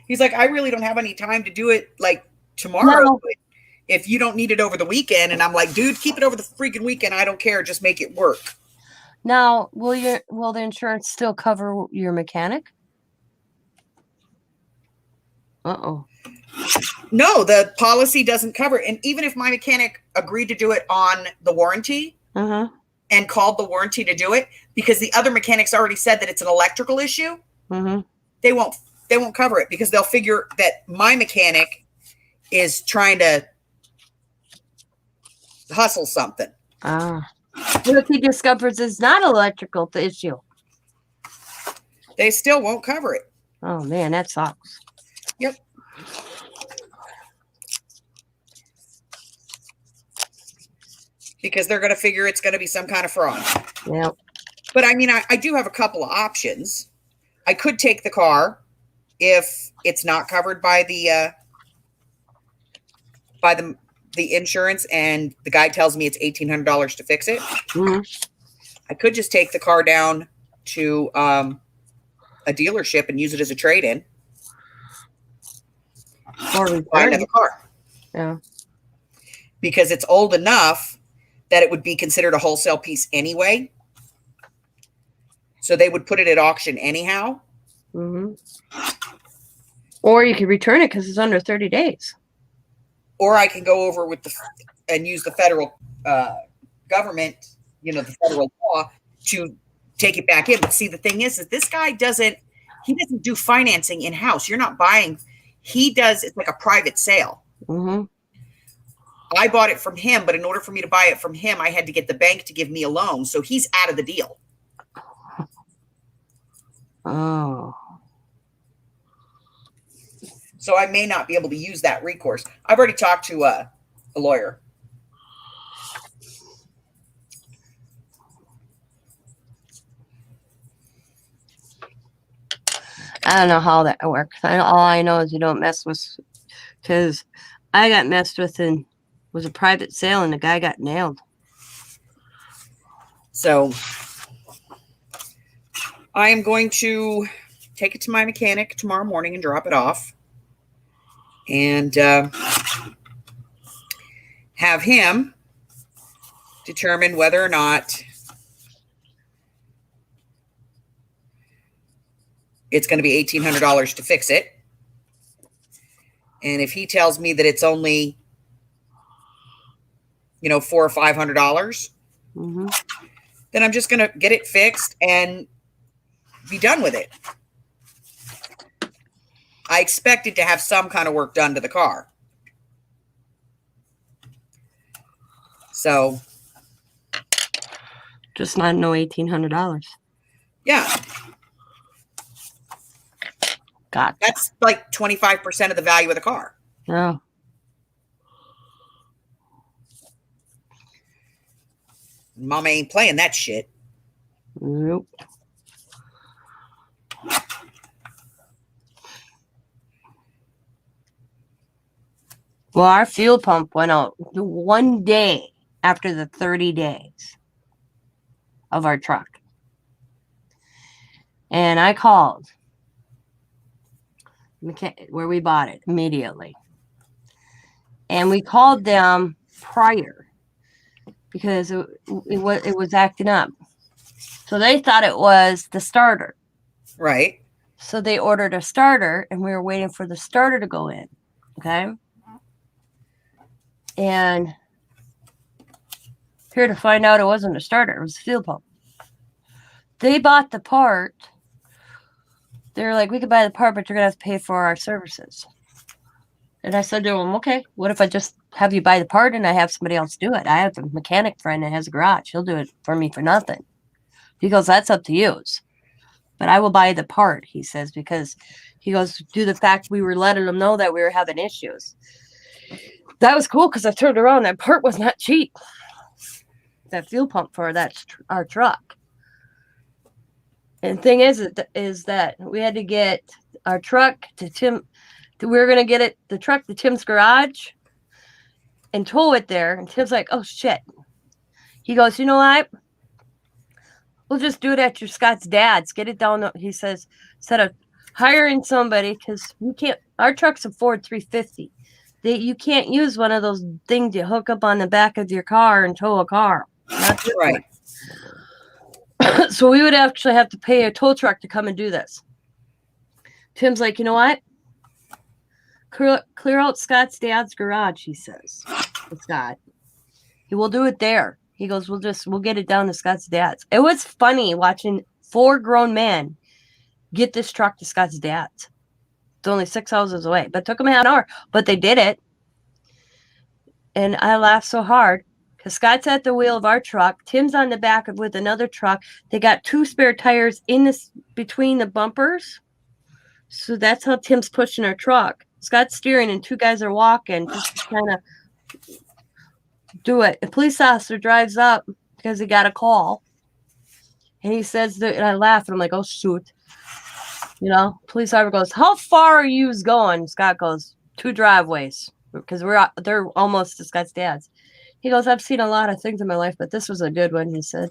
he's like, I really don't have any time to do it like tomorrow. No. But if you don't need it over the weekend, and I'm like, dude, keep it over the freaking weekend. I don't care. Just make it work. Now, will the insurance still cover your mechanic? Uh-oh. No, the policy doesn't cover it. And even if my mechanic agreed to do it on the warranty Uh-huh. and called the warranty to do it, because the other mechanics already said that it's an electrical issue, Mm-hmm. they won't cover it because they'll figure that my mechanic is trying to hustle something. Ah. What if he discovers it's not electrical issue? They still won't cover it. Oh man, that sucks. Yep. Because they're going to figure it's going to be some kind of fraud. Yep. But I mean, I do have a couple of options. I could take the car if it's not covered by the insurance, and the guy tells me it's $1,800 to fix it. Mm-hmm. I could just take the car down to a dealership and use it as a trade-in. Or Buy another car. Yeah. Because it's old enough that it would be considered a wholesale piece anyway. So they would put it at auction anyhow. Mm-hmm. Or you could return it because it's under 30 days. Or I can go over and use the federal government, the federal law to take it back in. But see, the thing is this guy doesn't do financing in-house. You're not buying. He does, it's like a private sale. Mm-hmm. I bought it from him, but in order for me to buy it from him, I had to get the bank to give me a loan. So he's out of the deal. Oh. So I may not be able to use that recourse. I've already talked to a lawyer. I don't know how that works. All I know is you don't mess with, because I got messed with and was a private sale and the guy got nailed. So I am going to take it to my mechanic tomorrow morning and drop it off. And have him determine whether or not it's going to be $1,800 to fix it. And if he tells me that it's only, $400 or $500, Mm-hmm. then I'm just going to get it fixed and be done with it. I expected to have some kind of work done to the car. So. Just not no $1,800. Yeah. God. That's like 25% of the value of the car. No. Mama ain't playing that shit. Nope. Well, our fuel pump went out one day after the 30 days of our truck. And I called where we bought it immediately. And we called them prior because it was acting up. So they thought it was the starter. Right. So they ordered a starter and we were waiting for the starter to go in. Okay. And here to find out it wasn't a starter, it was a fuel pump. They bought the part. They're like, we could buy the part, but you're going to have to pay for our services. And I said to them, okay, what if I just have you buy the part and I have somebody else do it? I have a mechanic friend that has a garage. He'll do it for me for nothing. He goes, that's up to you. But I will buy the part, he says, because he goes, due to the fact we were letting them know that we were having issues. That was cool because I turned around. That part was not cheap. That fuel pump for our truck. And the thing is that we had to get our truck to Tim. We were going to get the truck to Tim's garage and tow it there. And Tim's like, oh, shit. He goes, you know what? We'll just do it at your Scott's dad's. Get it down. He says, instead of hiring somebody, because we can't, our truck's a Ford 350. You can't use one of those things you hook up on the back of your car and tow a car. Not this right. So we would actually have to pay a tow truck to come and do this. Tim's like, you know what? Clear out Scott's dad's garage, he says. To Scott. He will do it there. He goes, we'll get it down to Scott's dad's. It was funny watching 4 grown men get this truck to Scott's dad's. It's only 6 houses away, but it took them half an hour. But they did it. And I laughed so hard because Scott's at the wheel of our truck. Tim's on the back with another truck. They got 2 spare tires in this between the bumpers. So that's how Tim's pushing our truck. Scott's steering and 2 guys are walking, just trying to do it. A police officer drives up because he got a call. And he says that, and I laugh, and I'm like, oh, shoot. You know, police officer goes, how far are you going? Scott goes, 2 driveways, because they're almost to Scott's dad's. He goes, I've seen a lot of things in my life, but this was a good one, he said.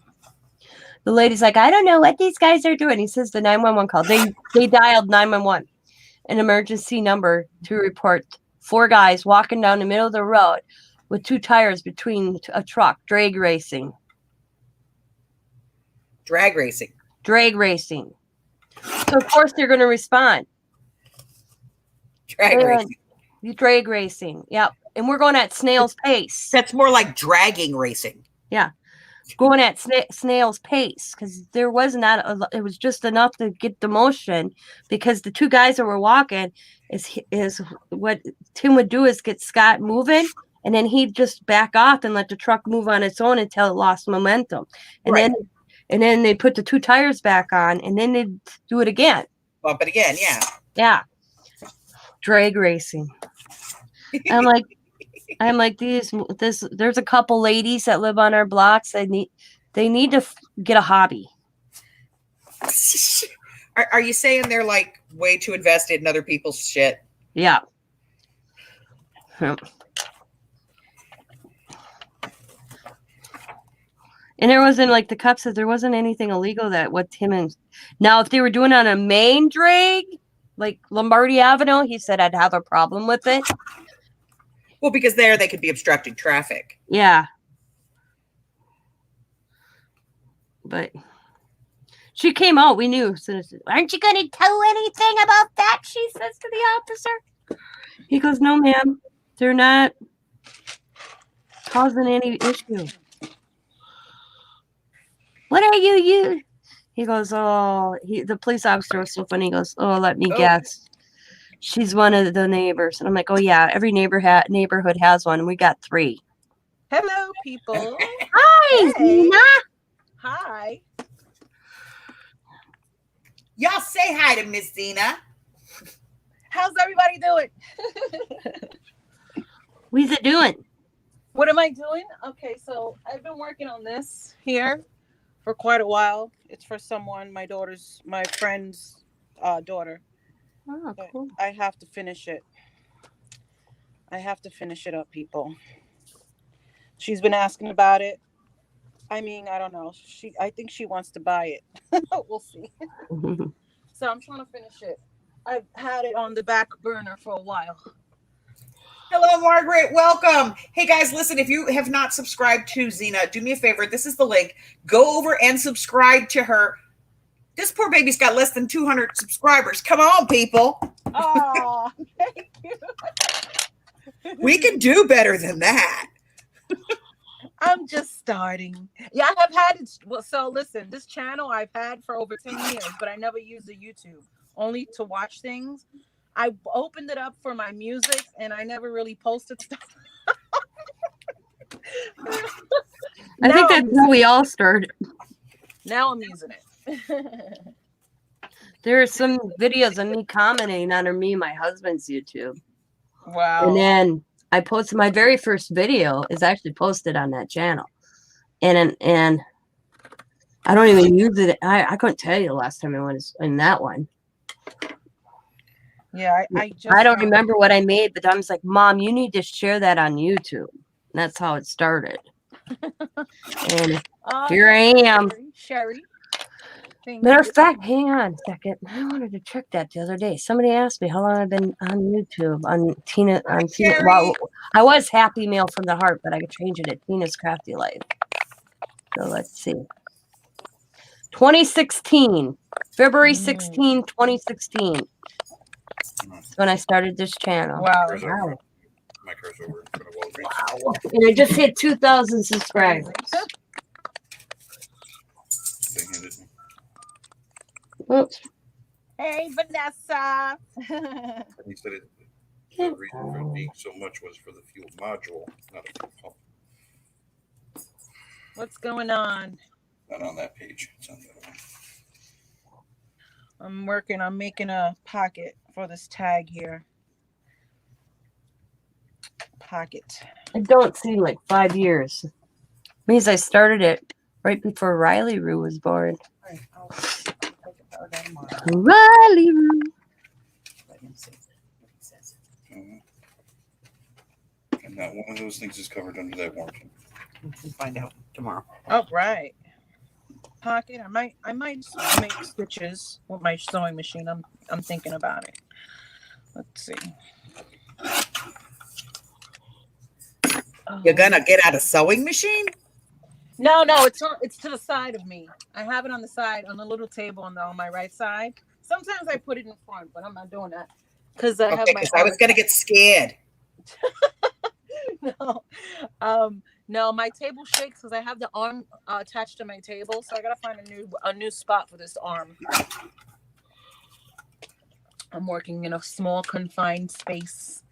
The lady's like, I don't know what these guys are doing. He says the 911 call. They dialed 911, an emergency number to report 4 guys walking down the middle of the road with 2 tires between a truck, drag racing. Drag racing. Drag racing. So, of course, they're going to respond. Drag racing. Drag racing. Yep. And we're going at snail's pace. That's more like dragging racing. Yeah. Going at snail's pace because there was not, it was just enough to get the motion because the 2 guys that were walking is what Tim would do is get Scott moving and then he'd just back off and let the truck move on its own until it lost momentum. And right. then they put the 2 tires back on and then they'd do it again. Bump it again. Yeah. Yeah. Drag racing. I'm like there's a couple ladies that live on our blocks. They need to get a hobby. Are you saying they're like way too invested in other people's shit? Yeah. And there wasn't, like the cop said, there wasn't anything illegal that what Tim and now if they were doing on a main drag like Lombardi Avenue, he said I'd have a problem with it. Well, because there they could be obstructing traffic. Yeah. But she came out. We knew. So, aren't you going to tell anything about that? She says to the officer. He goes, no, ma'am. They're not causing any issue. What are you? He goes, oh, the police officer was so funny. He goes, oh, let me guess. She's one of the neighbors. And I'm like, oh, yeah, every neighborhood has one. And we got 3. Hello, people. Hi, Hey. Zena. Hi. Y'all say hi to Miss Zena. How's everybody doing? What's it doing? What am I doing? Okay, so I've been working on this here for quite a while. It's for someone, my friend's daughter. Oh, But cool. I have to finish it. I have to finish it up, people. She's been asking about it. I mean, I don't know. I think she wants to buy it. We'll see. So I'm trying to finish it. I've had it on the back burner for a while. Hello, Margaret. Welcome. Hey, guys, listen, if you have not subscribed to Zena, do me a favor. This is the link. Go over and subscribe to her. This poor baby's got less than 200 subscribers. Come on, people. Oh, thank you. We can do better than that. I'm just starting. Yeah, I have had it. Well, so listen, this channel I've had for over 10 years, but I never used the YouTube, only to watch things. I opened it up for my music and I never really posted stuff. I think that's how we all started. Now I'm using it. There are some videos of me commenting on me and my husband's YouTube. Wow. And then I posted my very first video is actually posted on that channel. And I don't even use it. I couldn't tell you the last time I was in that one. Yeah, I don't remember what I made, but I was like, Mom, you need to share that on YouTube. And that's how it started. And here I am. Sherry. Matter of fact, hang on a second. I wanted to check that the other day. Somebody asked me how long I've been on YouTube on Tina. Well, I was Happy Mail from the Heart, but I could change it at Tina's Crafty Life. So let's see. 2016. February 16, 2016. That's when I started this channel. Wow. My car's over in front of Walgreens. Wow. And I just hit 2,000 subscribers. They handed me. Oops. Hey, Vanessa. And he said the reason for it being so much was for the fuel module, not the fuel pump. What's going on? Not on that page. It's on the other one. I'm making a pocket for this tag here. Pocket. It don't seem like 5 years. Means I started it right before Riley Roo was born. All right, I'll think about that tomorrow. Riley Roo. Let him see what he says. And not one of those things is covered under that warranty. We'll find out tomorrow. Oh, right. Pocket. I might make stitches with my sewing machine. I'm thinking about it. Let's see. You're gonna get out a sewing machine? No, it's to the side of me. I have it on the side on the little table on my right side. Sometimes I put it in front, but I'm not doing that because I have Okay, my. because I was gonna get scared. No, my table shakes because I have the arm attached to my table, so I gotta find a new spot for this arm. I'm working in a small confined space.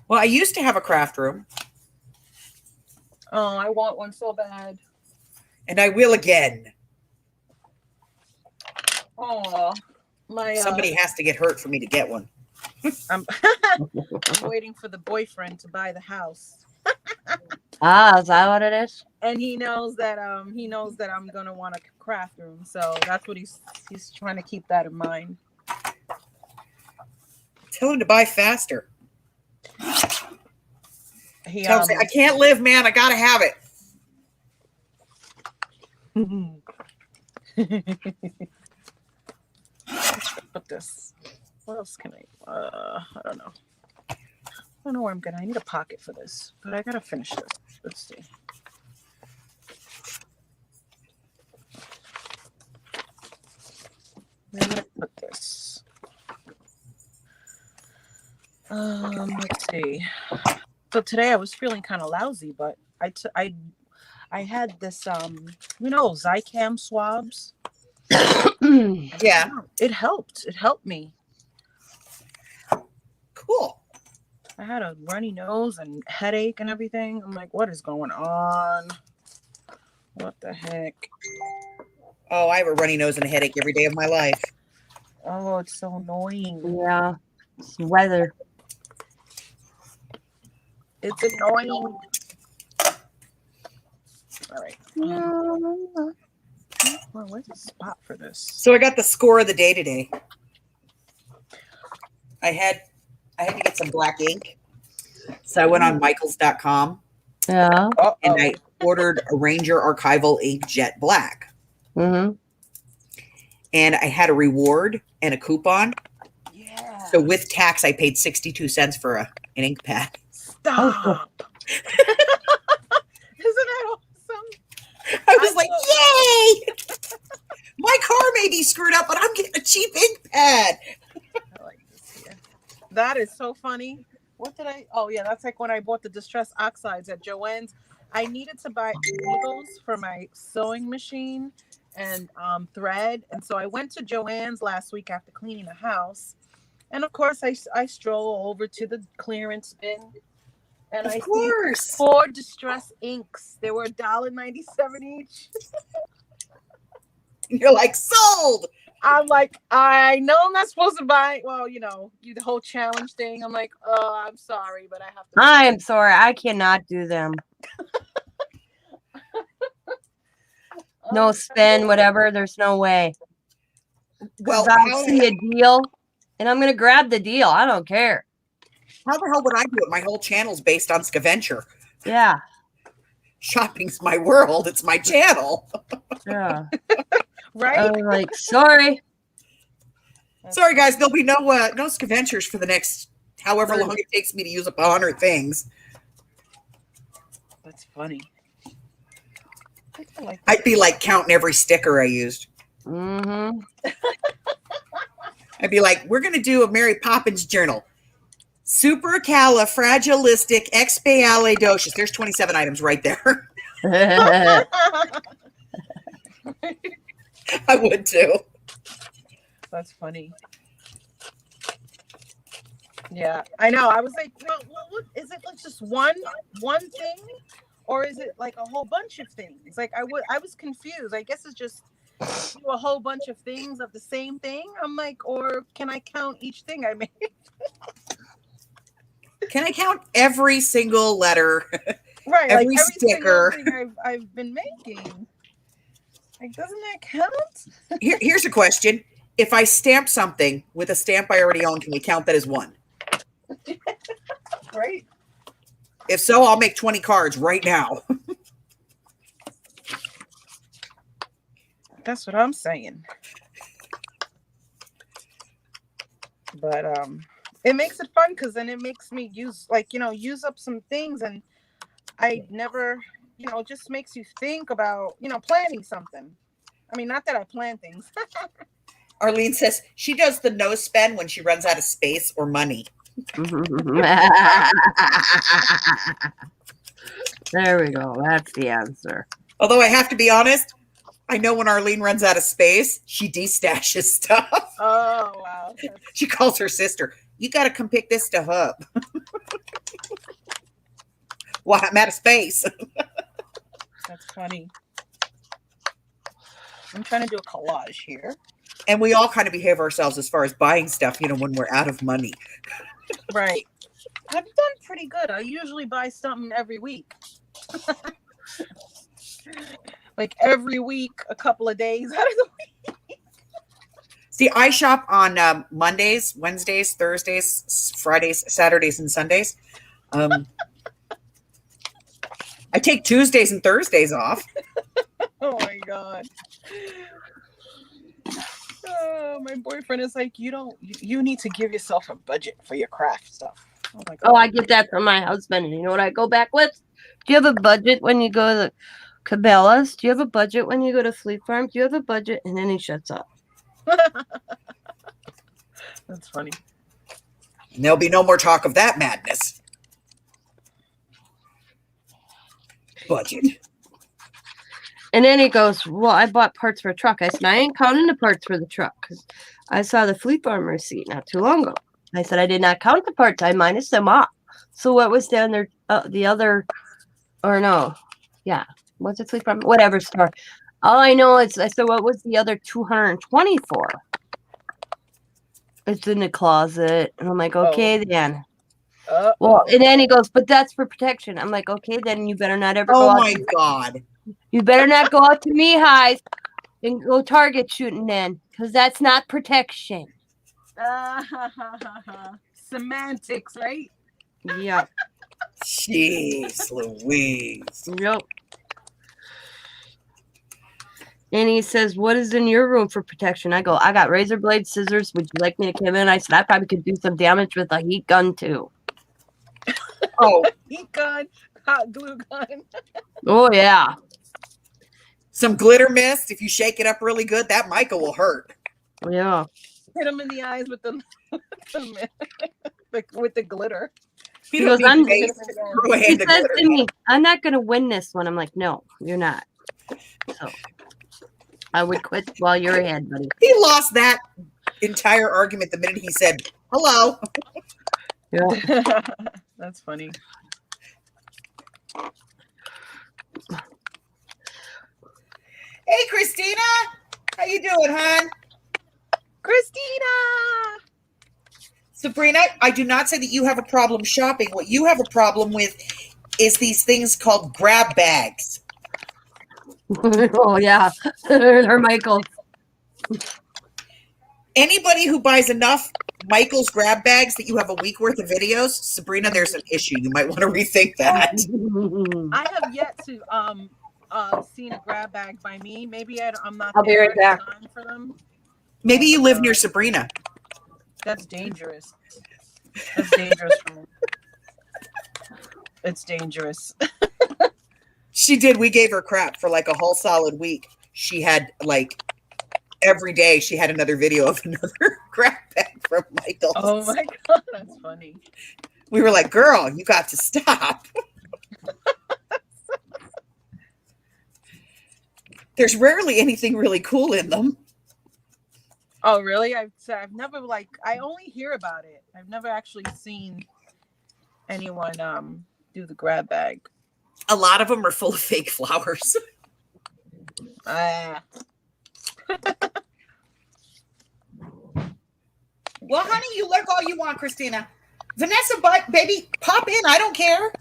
Well, I used to have a craft room, Oh, I want one so bad. and I will again. Oh, my Somebody has to get hurt for me to get one. I'm waiting for the boyfriend to buy the house. Ah, is that what it is? And he knows that I'm gonna want a craft room, so that's what he's trying to keep that in mind. Tell him to buy faster. He Tell him, say, I can't live, man. I gotta have it. Put this. What else can I don't know. I don't know where I need a pocket for this, but I gotta finish this. Let's see. Where did I put this? Let's see. So today I was feeling kind of lousy, but I had this Zicam swabs. Yeah. It helped. It helped me. Cool. I had a runny nose and headache and everything. I'm like, what is going on? What the heck? Oh, I have a runny nose and a headache every day of my life. Oh, it's so annoying. Yeah. It's weather. It's annoying. All right. Well, where's the spot for this? So I got the score of the day today. I had to get some black ink. So I went on michaels.com Yeah. and I ordered a Ranger Archival ink jet black. Mm-hmm. And I had a reward and a coupon. Yeah. So with tax, I paid 62 cents for an ink pad. Stop. Isn't that awesome? I was like, yay! My car may be screwed up, but I'm getting a cheap ink pad. I like this here. That is so funny. What did I? Oh, yeah, that's like when I bought the Distress Oxides at Joann's. I needed to buy needles for my sewing machine and thread. And so I went to Joann's last week after cleaning the house. And of course, I stroll over to the clearance bin. And Of I course. see 4 Distress inks. They were $1.97 each. You're like, sold. I'm like, I know I'm not supposed to buy. Well, the whole challenge thing. I'm like, oh, I'm sorry, but I have to. I am sorry. I cannot do them. No spin, whatever. There's no way. Well, I'll see a deal, and I'm gonna grab the deal. I don't care. how the hell would I do it? My whole channel's based on Scaventure. Yeah. Shopping's my world. It's my channel. Yeah. Right? I was like, sorry. Sorry, guys. There'll be no Scaventures for the next however long it takes me to use up 100 things. That's funny. I like that. I'd be like counting every sticker I used. Mm-hmm. I'd be like, we're going to do a Mary Poppins journal. Supercalifragilisticexpialidocious. There's 27 items right there. I would too. That's funny. Yeah, I know. I was like, well, what is it? Like just one thing, or is it like a whole bunch of things? Like I was confused. I guess it's just do a whole bunch of things of the same thing. I'm like, or can I count each thing I made? Can I count every single letter? Right, Every like every sticker. single thing I've been making. Like, doesn't that count? Here's a question. If I stamp something with a stamp I already own, can we count that as one? Right. If so, I'll make 20 cards right now. That's what I'm saying. But it makes it fun because then it makes me use up some things, and I never, it just makes you think about, planning something. I mean, not that I plan things. Arlene says she does the no spend when she runs out of space or money. There we go. That's the answer. Although I have to be honest, I know when Arlene runs out of space, she destashes stuff. Oh, wow. She calls her sister. You got to come pick this stuff up. Well, I'm out of space. That's funny. I'm trying to do a collage here. And we all kind of behave ourselves as far as buying stuff, when we're out of money. Right. I've done pretty good. I usually buy something every week. Like every week, a couple of days out of the week. See, I shop on Mondays, Wednesdays, Thursdays, Fridays, Saturdays, and Sundays. I take Tuesdays and Thursdays off. Oh my God. Oh, my boyfriend is like, you need to give yourself a budget for your craft stuff. Oh my God. Oh, I get that from my husband. And you know what I go back with? Do you have a budget when you go to the Cabela's? Do you have a budget when you go to Fleet Farm? Do you have a budget? And then he shuts up. That's funny. And there'll be no more talk of that madness. Budget. And then he goes, well, I bought parts for a truck. I said, I ain't counting the parts for the truck because I saw the Fleet Farm receipt not too long ago. I said, I did not count the parts. I minus them off. So what was down there? The other, or no. Yeah. What's it, Fleet Farm? Whatever store. All I know is, I said, what was the other 220 for? It's in the closet. And I'm like, okay, then. Well, and then he goes, but that's for protection. I'm like, okay, then you better not ever go out. Oh my God. You better not go out to me highs and go target shooting then, because that's not protection. Semantics, right? Yeah. Jeez Louise. Yep. And he says, what is in your room for protection? I go, I got razor blade scissors. Would you like me to come in? I said, I probably could do some damage with a heat gun too. Oh, Heat gun, hot glue gun. Oh, yeah. some glitter mist. If you shake it up really good, that Michael will hurt. Yeah. Hit him in the eyes with with the glitter. He He goes, don't need I'm- face, throw a He hand of says glitter. to me, I'm not going to win this one. I'm like, no, you're not. So I would quit while you're ahead, buddy. He lost that entire argument the minute he said hello. Yeah. That's funny. Hey, Christina. How you doing, hon? Christina! Sabrina, I do not say that you have a problem shopping. What you have a problem with is these things called grab bags. Oh, yeah. Or Michael. Anybody who buys enough Michael's grab bags that you have a week worth of videos, Sabrina, there's an issue. You might want to rethink that. I have yet to seen a grab bag by me. Maybe I'm not I'll be there right back. in time for them. Maybe you live near Sabrina. That's dangerous. That's dangerous for me. It's dangerous. She did. We gave her crap for like a whole solid week. She had like every day she had another video of another crap bag from Michael's. Oh my god, that's funny. We were like, girl, you got to stop. There's rarely anything really cool in them. Oh really? I've never I only hear about it. I've never actually seen anyone do the grab bag. A lot of them are full of fake flowers. Ah. Well, honey, you look all you want, Christina. Vanessa, baby, pop in. I don't care.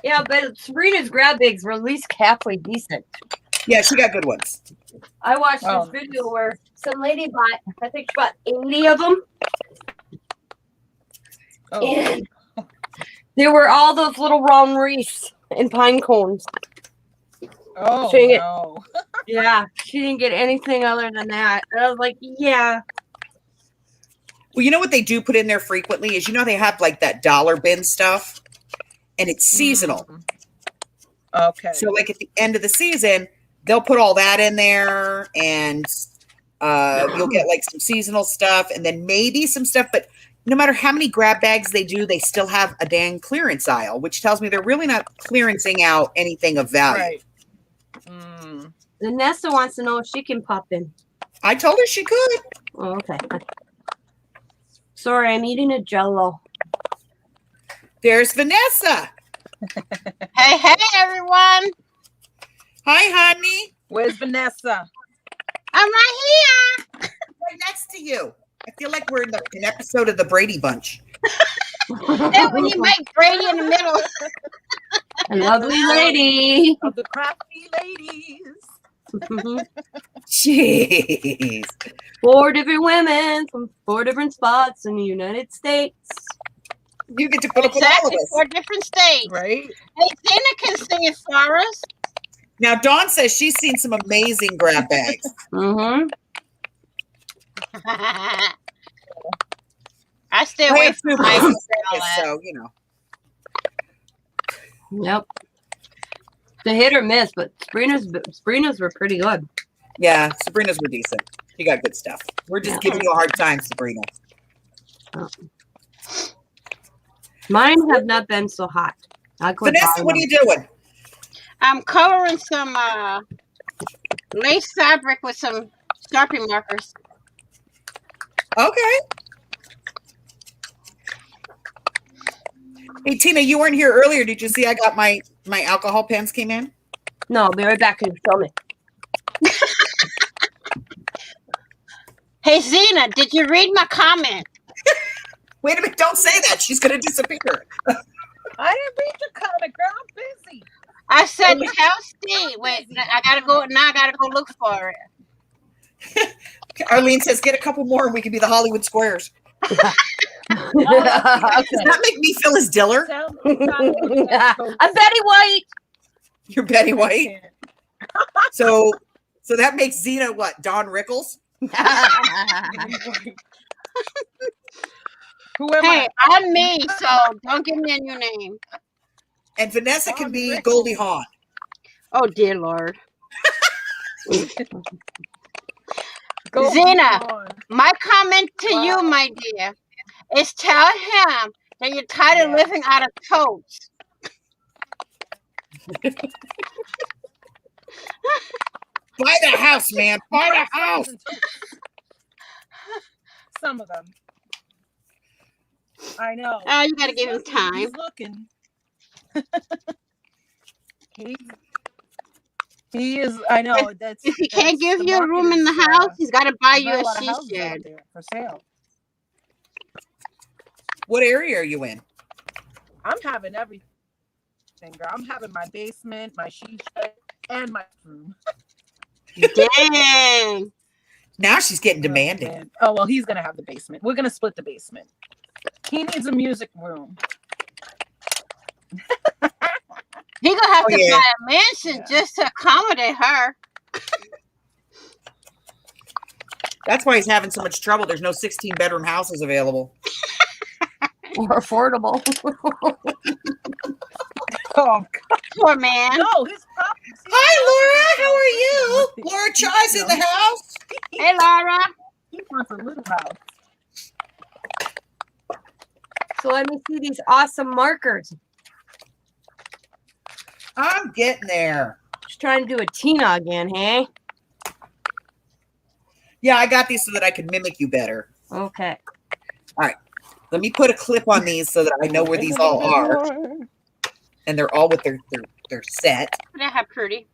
Yeah, but Sabrina's grab bags were at least halfway decent. Yeah, she got good ones. I watched Oh. this video where some lady bought, I think she bought 80 of them. Oh. And they were all those little round wreaths and pine cones. Oh Dang it. no. Yeah, she didn't get anything other than that. And I was like, yeah. Well, you know what they do put in there frequently is, they have like that dollar bin stuff, and it's seasonal. Okay. So like at the end of the season, they'll put all that in there, and you'll get like some seasonal stuff and then maybe some stuff. But no matter how many grab bags they do, they still have a dang clearance aisle, which tells me they're really not clearancing out anything of value. Right. Mm. Vanessa wants to know if she can pop in. I told her she could. Oh, okay. Sorry, I'm eating a Jell-O. There's Vanessa. Hey, everyone. Hi, honey. Where's Vanessa? I'm right Right next to you. I feel like we're in an episode of the Brady Bunch. here. Then when you make Brady in the middle. A lovely lady. Of the crafty ladies. Jeez. 4 different women from 4 different spots in the United States. You get to put up with all of Exactly, us. 4 different states. Right? Hey, Tina can sing it for us. Now, Dawn says she's seen some amazing grab bags. Mm-hmm. I stay I away have from two Michael boys, and all that. so, Yep. The hit or miss, but Sabrina's were pretty good. Yeah, Sabrina's were decent. She got good stuff. We're just Yeah. giving you a hard time, Sabrina. Mine have not been so hot. I could Vanessa, buy what are them. you doing? I'm coloring some lace fabric with some Sharpie markers. Okay. Hey, Tina, you weren't here earlier. Did you see I got my alcohol pens came in? No, I'll be right back and show me. Hey, Zena, did you read my comment? Wait a minute. Don't say that. She's going to disappear. I didn't read your comment, girl. I'm busy. I said, tell Steve. Wait, I gotta go look for it. Arlene says, get a couple more and we can be the Hollywood Squares. Does that make me feel as Diller? Sound- I'm Betty White. You're Betty White. So that makes Zena what? Don Rickles? Who am Hey, I? I'm me, so don't give me a new name. And Vanessa can Don be Rickles. Goldie Hawn. Oh, dear Lord. Go Zena. on. My comment to Wow. you, my dear, is tell him that you're tired of Yeah. living out of totes. Buy the house, man. Buy the house. Some of them. I know. Oh, you gotta He's give him looking, time. He's looking. He is. I know. That's. If he can't that's- give the you a market room in the is, house, he's gotta buy there's you not a lot of she houses out shed. there for sale. What area are you in? I'm having everything, girl. I'm having my basement, my she shed, and my room. Dang. Now she's getting demanding. And- oh well, he's gonna have the basement. We're gonna split the basement. He needs a music room. He gonna have Oh, to yeah. buy a mansion Yeah. just to accommodate her. That's why he's having so much trouble. There's no 16-bedroom houses available. More affordable. Oh, God. Poor man. No, his pop. Hi, Laura. How are you? Laura Chai's in the house. Hey, Laura. He wants a little house. So let me see these awesome markers. I'm getting there. Just trying to do a Tina again, hey? Yeah, I got these so that I can mimic you better. Okay. Let me put a clip on these so that I know where these all are, and they're all with their set. Look at how pretty.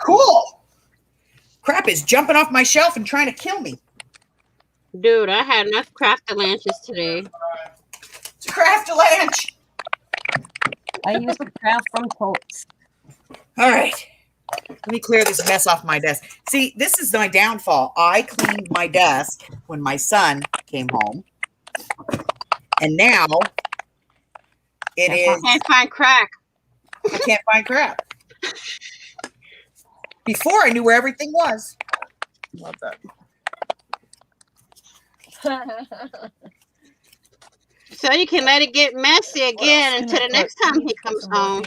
Cool. Crap is jumping off my shelf and trying to kill me. Dude, I had enough crafty lanches today. It's a craft lunch. I used to craft from totes. All right. Let me clear this mess off my desk. See, this is my downfall. I cleaned my desk when my son came home. And now it I is, can't find crack. I can't find crap. Before I knew where everything was. Love that. So you can let it get messy again until the next time he comes home.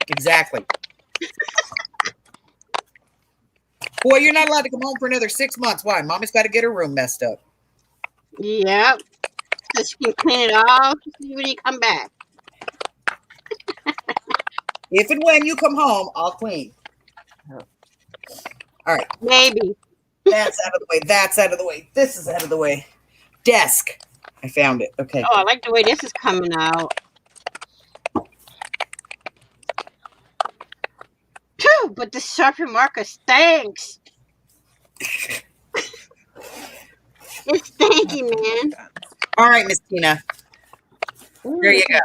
Exactly. Boy, you're not allowed to come home for another 6 months. Why? Mommy's got to get her room messed up. Yep. So she can clean it off when you come back. If and when you come home, I'll clean. All right. Maybe. That's out of the way. That's out of the way. This is out of the way. Desk. I found it. Okay. Oh, I like the way this is coming out. Phew, but the Sharpie marker stinks. It's stinky, man. All right, Miss Tina. There you go.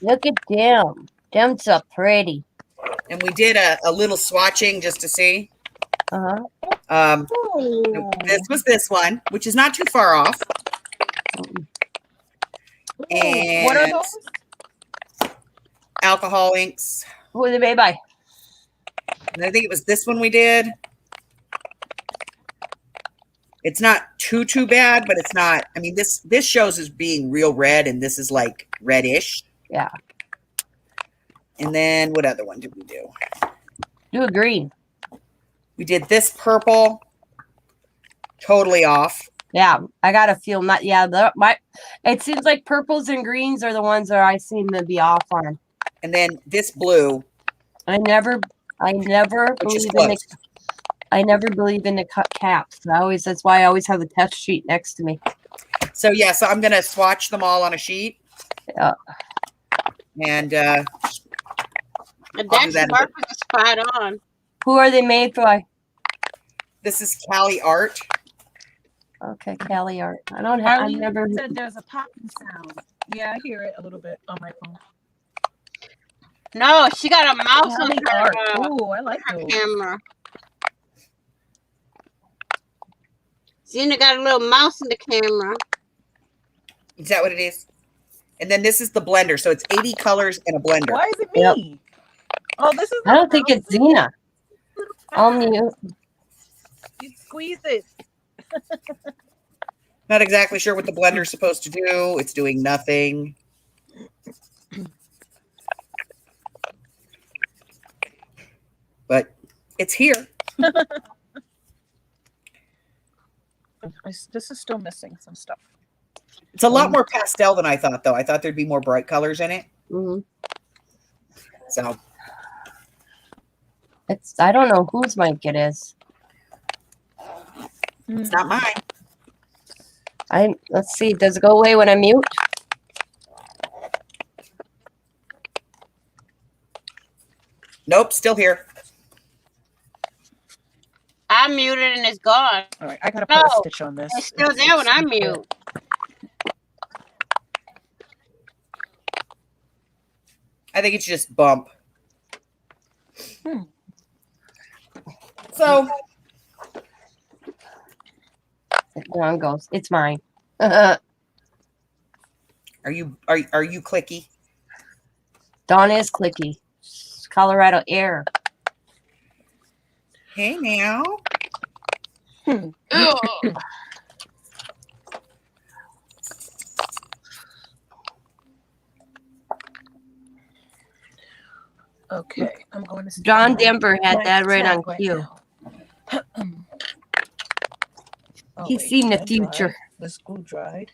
Look at them. Them so pretty. And we did a little swatching just to see. Uh-huh. This was this one, which is not too far off. And What are those? alcohol inks. Who are they made by? And I think it was this one we did. It's not too bad, but it's not. I mean, this shows as being real red, and this is like reddish. Yeah. And then what other one did we do? Do a green. We did this purple. Totally off. Yeah, I gotta feel my it seems like purples and greens are the ones that I seem to be off on. And then this blue, I never which is believe in close. I never believe in the cut caps. That's why I always have the test sheet next to me. So yeah, so I'm gonna swatch them all on a sheet. Yeah. And The I'll do Dax that in a marker is spot on. Who are they made by? this is Cali Art. Okay, Cali Art. I don't have. I've Arlene never. said there's a popping sound. Yeah, I hear it a little bit on my phone. No, she got a mouse on Cali her, art. Oh, I like her those. camera. Zena got a little mouse in the camera. Is that what it is? And then this is the blender. So it's 80 colors in a blender. Why is it Yep. me? Oh, this is. I don't think it's Xena. I'll mute. You squeeze it. Not exactly sure what the blender's supposed to do. It's doing nothing. But it's here. This is still missing some stuff. It's a lot more pastel than I thought, though. I thought there'd be more bright colors in it. Mhm. So I don't know whose mic it is. it's not mine. Let's see. Does it go away when I mute? Nope, still here. I muted and it's gone. All right, I gotta put a No, stitch on this. It's still there when I mute. I think it's just bump. Hmm. So There it goes. It's mine. are you clicky? Dawn is clicky. Colorado air. Hey now. Ugh. Okay, I'm going to. John Denver had that right on cue. He's seen the future. The screw dried.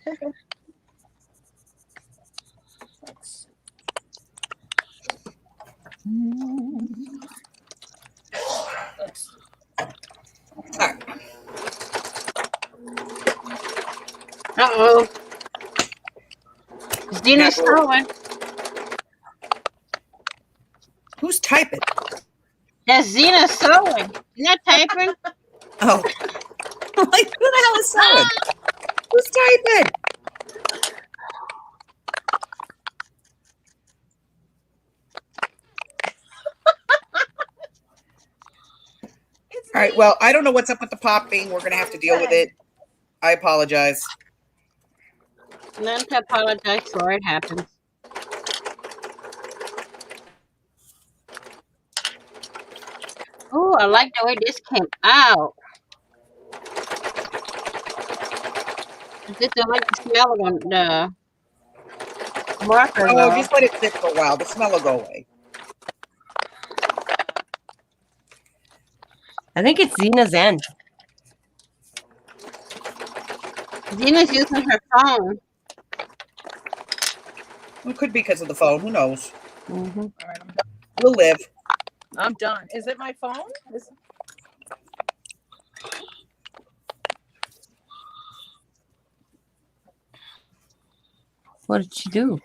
Uh-oh. Zena's throwing. Who's typing? That's Zena's throwing. You're not typing? Oh. I'm like, who the hell is sewing? Who's typing? All right, well, I don't know what's up with the popping. We're going to have to deal with it. I apologize. None to apologize for. It happens. Oh, I like the way this came out. I just don't like the smell of the marker. Oh, though. just let it sit for a while. The smell will go away. I think it's Zena's end. Zena's using her phone. It could be because of the phone. Who knows? Mm-hmm. All right, I'm done. We'll live. I'm done. Is it my phone? What did she do?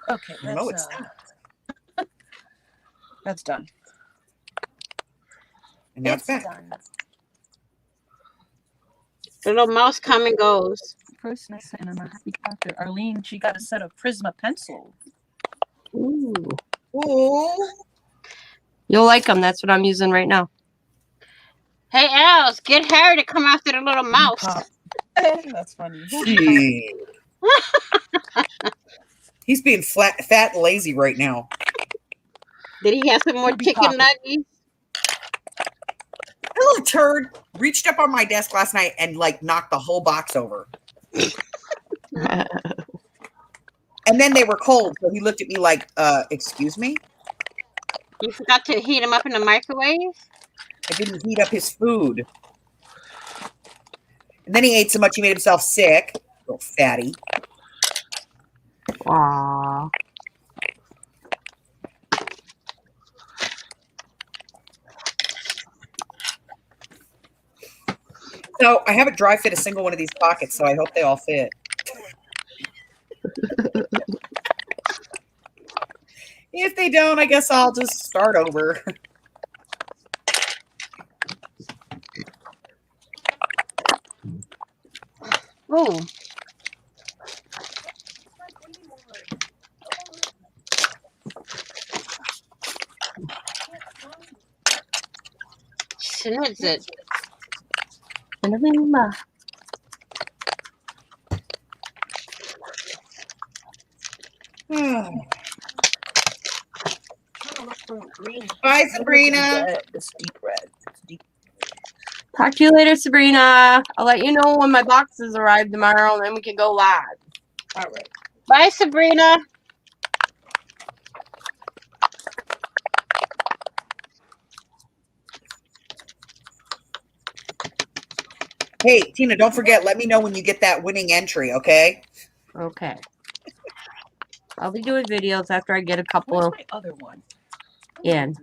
Okay, No, it's not. that's done. And now it's back. done. The little mouse come and goes. Person I sent, I'm a happy doctor. Arlene, she got a set of Prisma pencils. Ooh. Ooh. You'll like them. That's what I'm using right now. Hey, Els, get Harry to come after the little mouse. Pop. That's funny. Gee. He's being fat and lazy right now. Did he have some more Be chicken popping. nuggets? That little turd reached up on my desk last night and like knocked the whole box over. And then they were cold, so he looked at me like, excuse me? You forgot to heat him up in the microwave? I didn't heat up his food. And then he ate so much he made himself sick. Little fatty. Aww. So I haven't dry fit a single one of these pockets, so I hope they all fit. If they don't, I guess I'll just start over. Oh. Snids it. Bye, Sabrina. It's deep red. It's deep. Talk to you later, Sabrina. I'll let you know when my boxes arrive tomorrow, and then we can go live. All right. Bye, Sabrina. Hey, Tina, don't forget, let me know when you get that winning entry, okay? Okay. I'll be doing videos after I get a couple Where's my other one? in.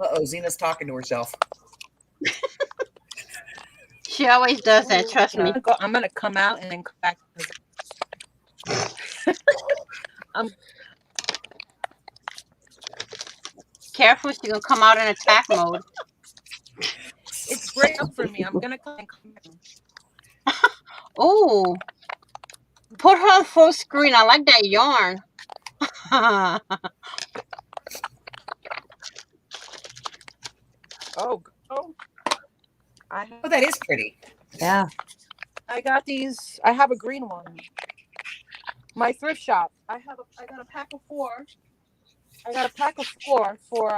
Uh-oh, Zena's talking to herself. She always does that, trust me. I'm gonna come out and then come back. Careful, she's gonna come out in attack mode. It's great up for me. I'm gonna come back. Oh, put her on full screen. I like that yarn. Oh, Oh, that is pretty. Yeah. I got these. I have a green one. My thrift shop. I got a pack of 4. I got a pack of 4 for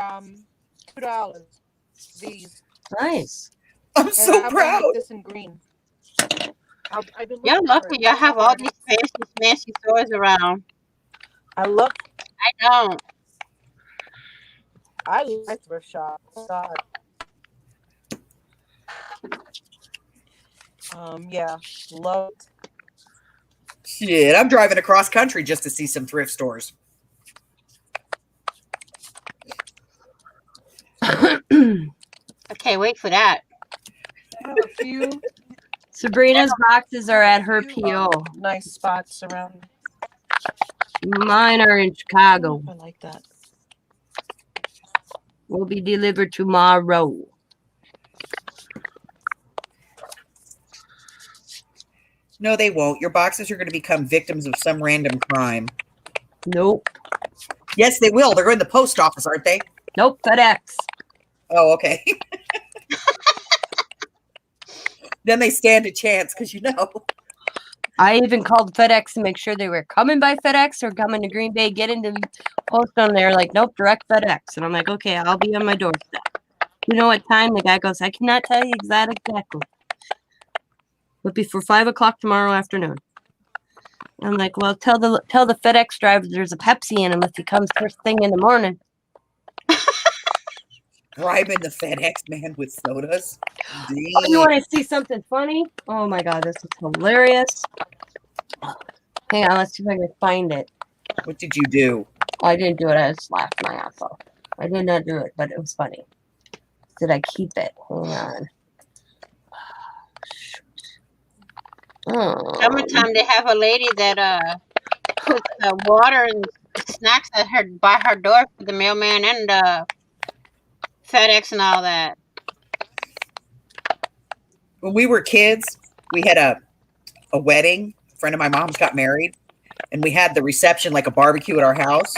$2. These. Nice. I'm And I so have one proud. like this in green. I've been You're looking for lucky. it. Y'all I don't know have all where it these is. fancy stores around. I love I don't. thrift shop. God. Yeah, love. Shit, I'm driving across country just to see some thrift stores. Okay, wait for that. I have a few. Sabrina's boxes are at her few, PO. nice spots around. Mine are in I Chicago. like that. Will be delivered tomorrow. No, they won't. Your boxes are going to become victims of some random crime. Nope. Yes, they will. They're going to the post office, aren't they? Nope. FedEx. Oh, okay. Then they stand a chance because I even called FedEx to make sure they were coming by FedEx or coming to Green Bay, getting the post on there. Like, nope, direct FedEx. And I'm like, okay, I'll be on my doorstep. You know what time? The guy goes, I cannot tell you exactly. But before 5 o'clock tomorrow afternoon. I'm like, well, tell the FedEx driver there's a Pepsi in him if he comes first thing in the morning. bribing the FedEx man with sodas. Oh, you want to see something funny? Oh my god, this is hilarious. Hang on, let's see if I can find it. What did you do? Oh, I didn't do it. I just laughed my ass off. I did not do it, but it was funny. Did I keep it? Hang on. Oh. Summertime, they have a lady that puts water and snacks at by her door for the mailman and FedEx and all that. When we were kids, we had a wedding. A friend of my mom's got married, and we had the reception like a barbecue at our house.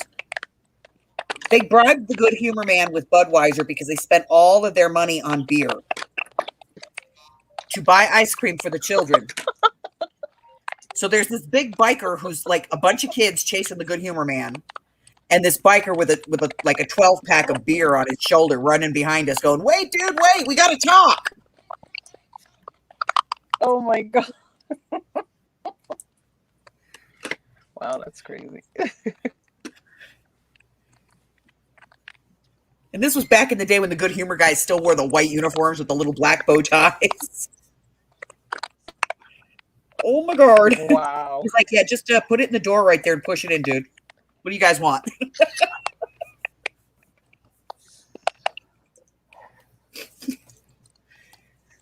They bribed the Good Humor Man with Budweiser because they spent all of their money on beer to buy ice cream for the children. So there's this big biker who's like a bunch of kids chasing the Good Humor Man, and this biker with a like a 12-pack of beer on his shoulder running behind us going, "Wait, dude, wait, we got to talk." Oh my god. Wow, that's crazy. And this was back in the day when the Good Humor guys still wore the white uniforms with the little black bow ties. Oh my god. Wow. He's like, yeah, just put it in the door right there and push it in, dude. What do you guys want?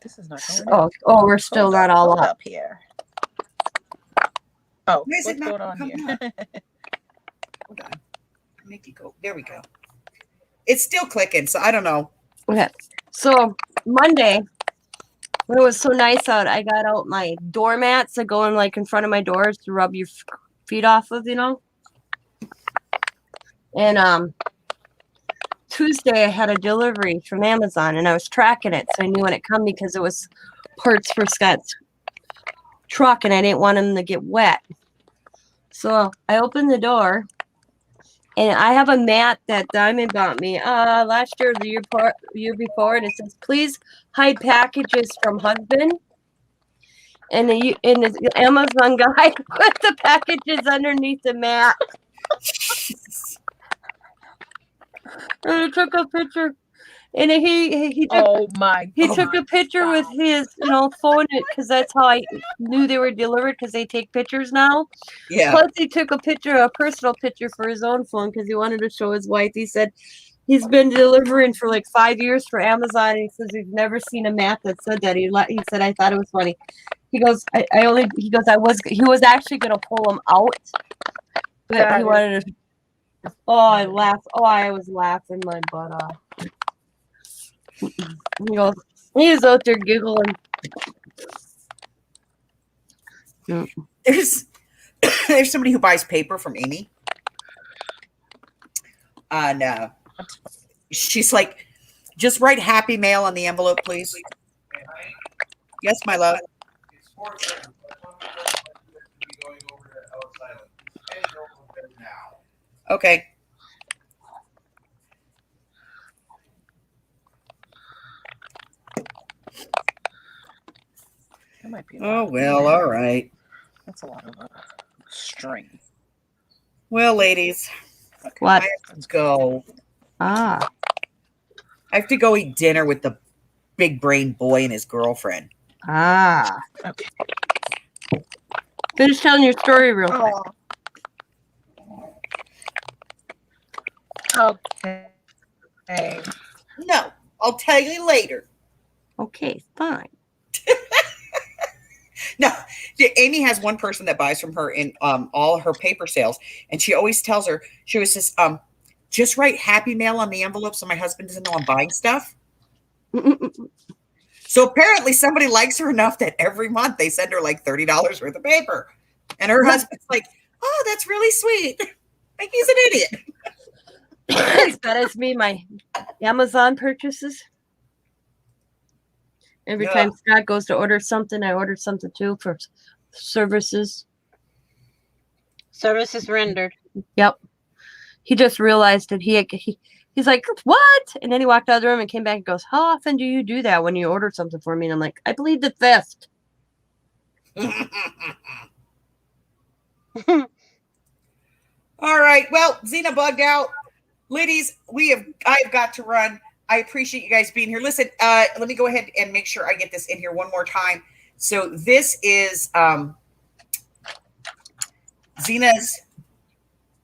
This is not going in. Oh, we're still not all Hold up. up here. Oh, Why is it what's not going on coming here? Hold on. Make it go. There we go. It's still clicking, so I don't know. Okay. So Monday, when it was so nice out, I got out my doormats that go in like in front of my doors to rub your feet off of, And Tuesday I had a delivery from Amazon and I was tracking it, so I knew when it come because it was parts for Scott's truck and I didn't want him to get wet. So I opened the door and I have a mat that Diamond bought me last year, the year before, and it says, "Please hide packages from husband." And the Amazon guy put the packages underneath the mat. And he took a picture. And he took a picture with his phone because that's how I knew they were delivered because they take pictures now. Yeah. Plus he took a personal picture for his own phone because he wanted to show his wife. He said he's been delivering for like 5 years for Amazon. And he says he's never seen a mat that said that. He said I thought it was funny. He goes he was actually gonna pull them out, but he wanted to. Oh, I laughed. Oh, I was laughing my butt off. He was out there giggling. There's somebody who buys paper from Amy. And she's like, just write happy mail on the envelope, please. Yes, my love. Okay. My be a lot. Oh, well, all right. That's a lot of string. Well, ladies, Okay. What? I have to go. Ah. I have to go eat dinner with the big brain boy and his girlfriend. Ah. Okay. Finish telling your story real quick. Okay. No, I'll tell you later. Okay, fine. No, Amy has one person that buys from her in all her paper sales, and she always tells her, she always says, just write Happy Mail on the envelope so my husband doesn't know I'm buying stuff. So apparently somebody likes her enough that every month they send her like $30 worth of paper. And her husband's like, oh, that's really sweet. Like he's an idiot. As bad as me, my Amazon purchases. Every Yeah. time Scott goes to order something, I order something too for services. Services rendered. Yep. He just realized that he's like, what? And then he walked out of the room and came back and goes, how often do you do that when you order something for me? And I'm like, I plead the fifth. All right. Well, Xena bugged out. Ladies, I've got to run. I appreciate you guys being here. Listen, let me go ahead and make sure I get this in here one more time. So this is Xena's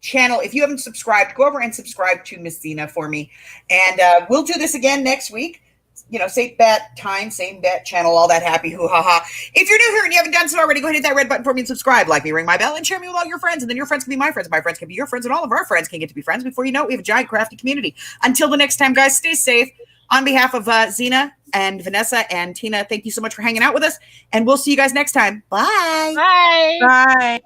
channel. If you haven't subscribed, go over and subscribe to Miss Xena for me. And we'll do this again next week. You know, same bat time, same bat channel, all that happy hoo ha ha. If you're new here and you haven't done so already, go ahead and hit that red button for me and subscribe. Like me, ring my bell, and share me with all your friends. And then your friends can be my friends. My friends can be your friends, and all of our friends can get to be friends. Before you know it, we have a giant crafty community. Until the next time, guys, stay safe. On behalf of Xena and Vanessa and Tina, thank you so much for hanging out with us. And we'll see you guys next time. Bye. Bye. Bye.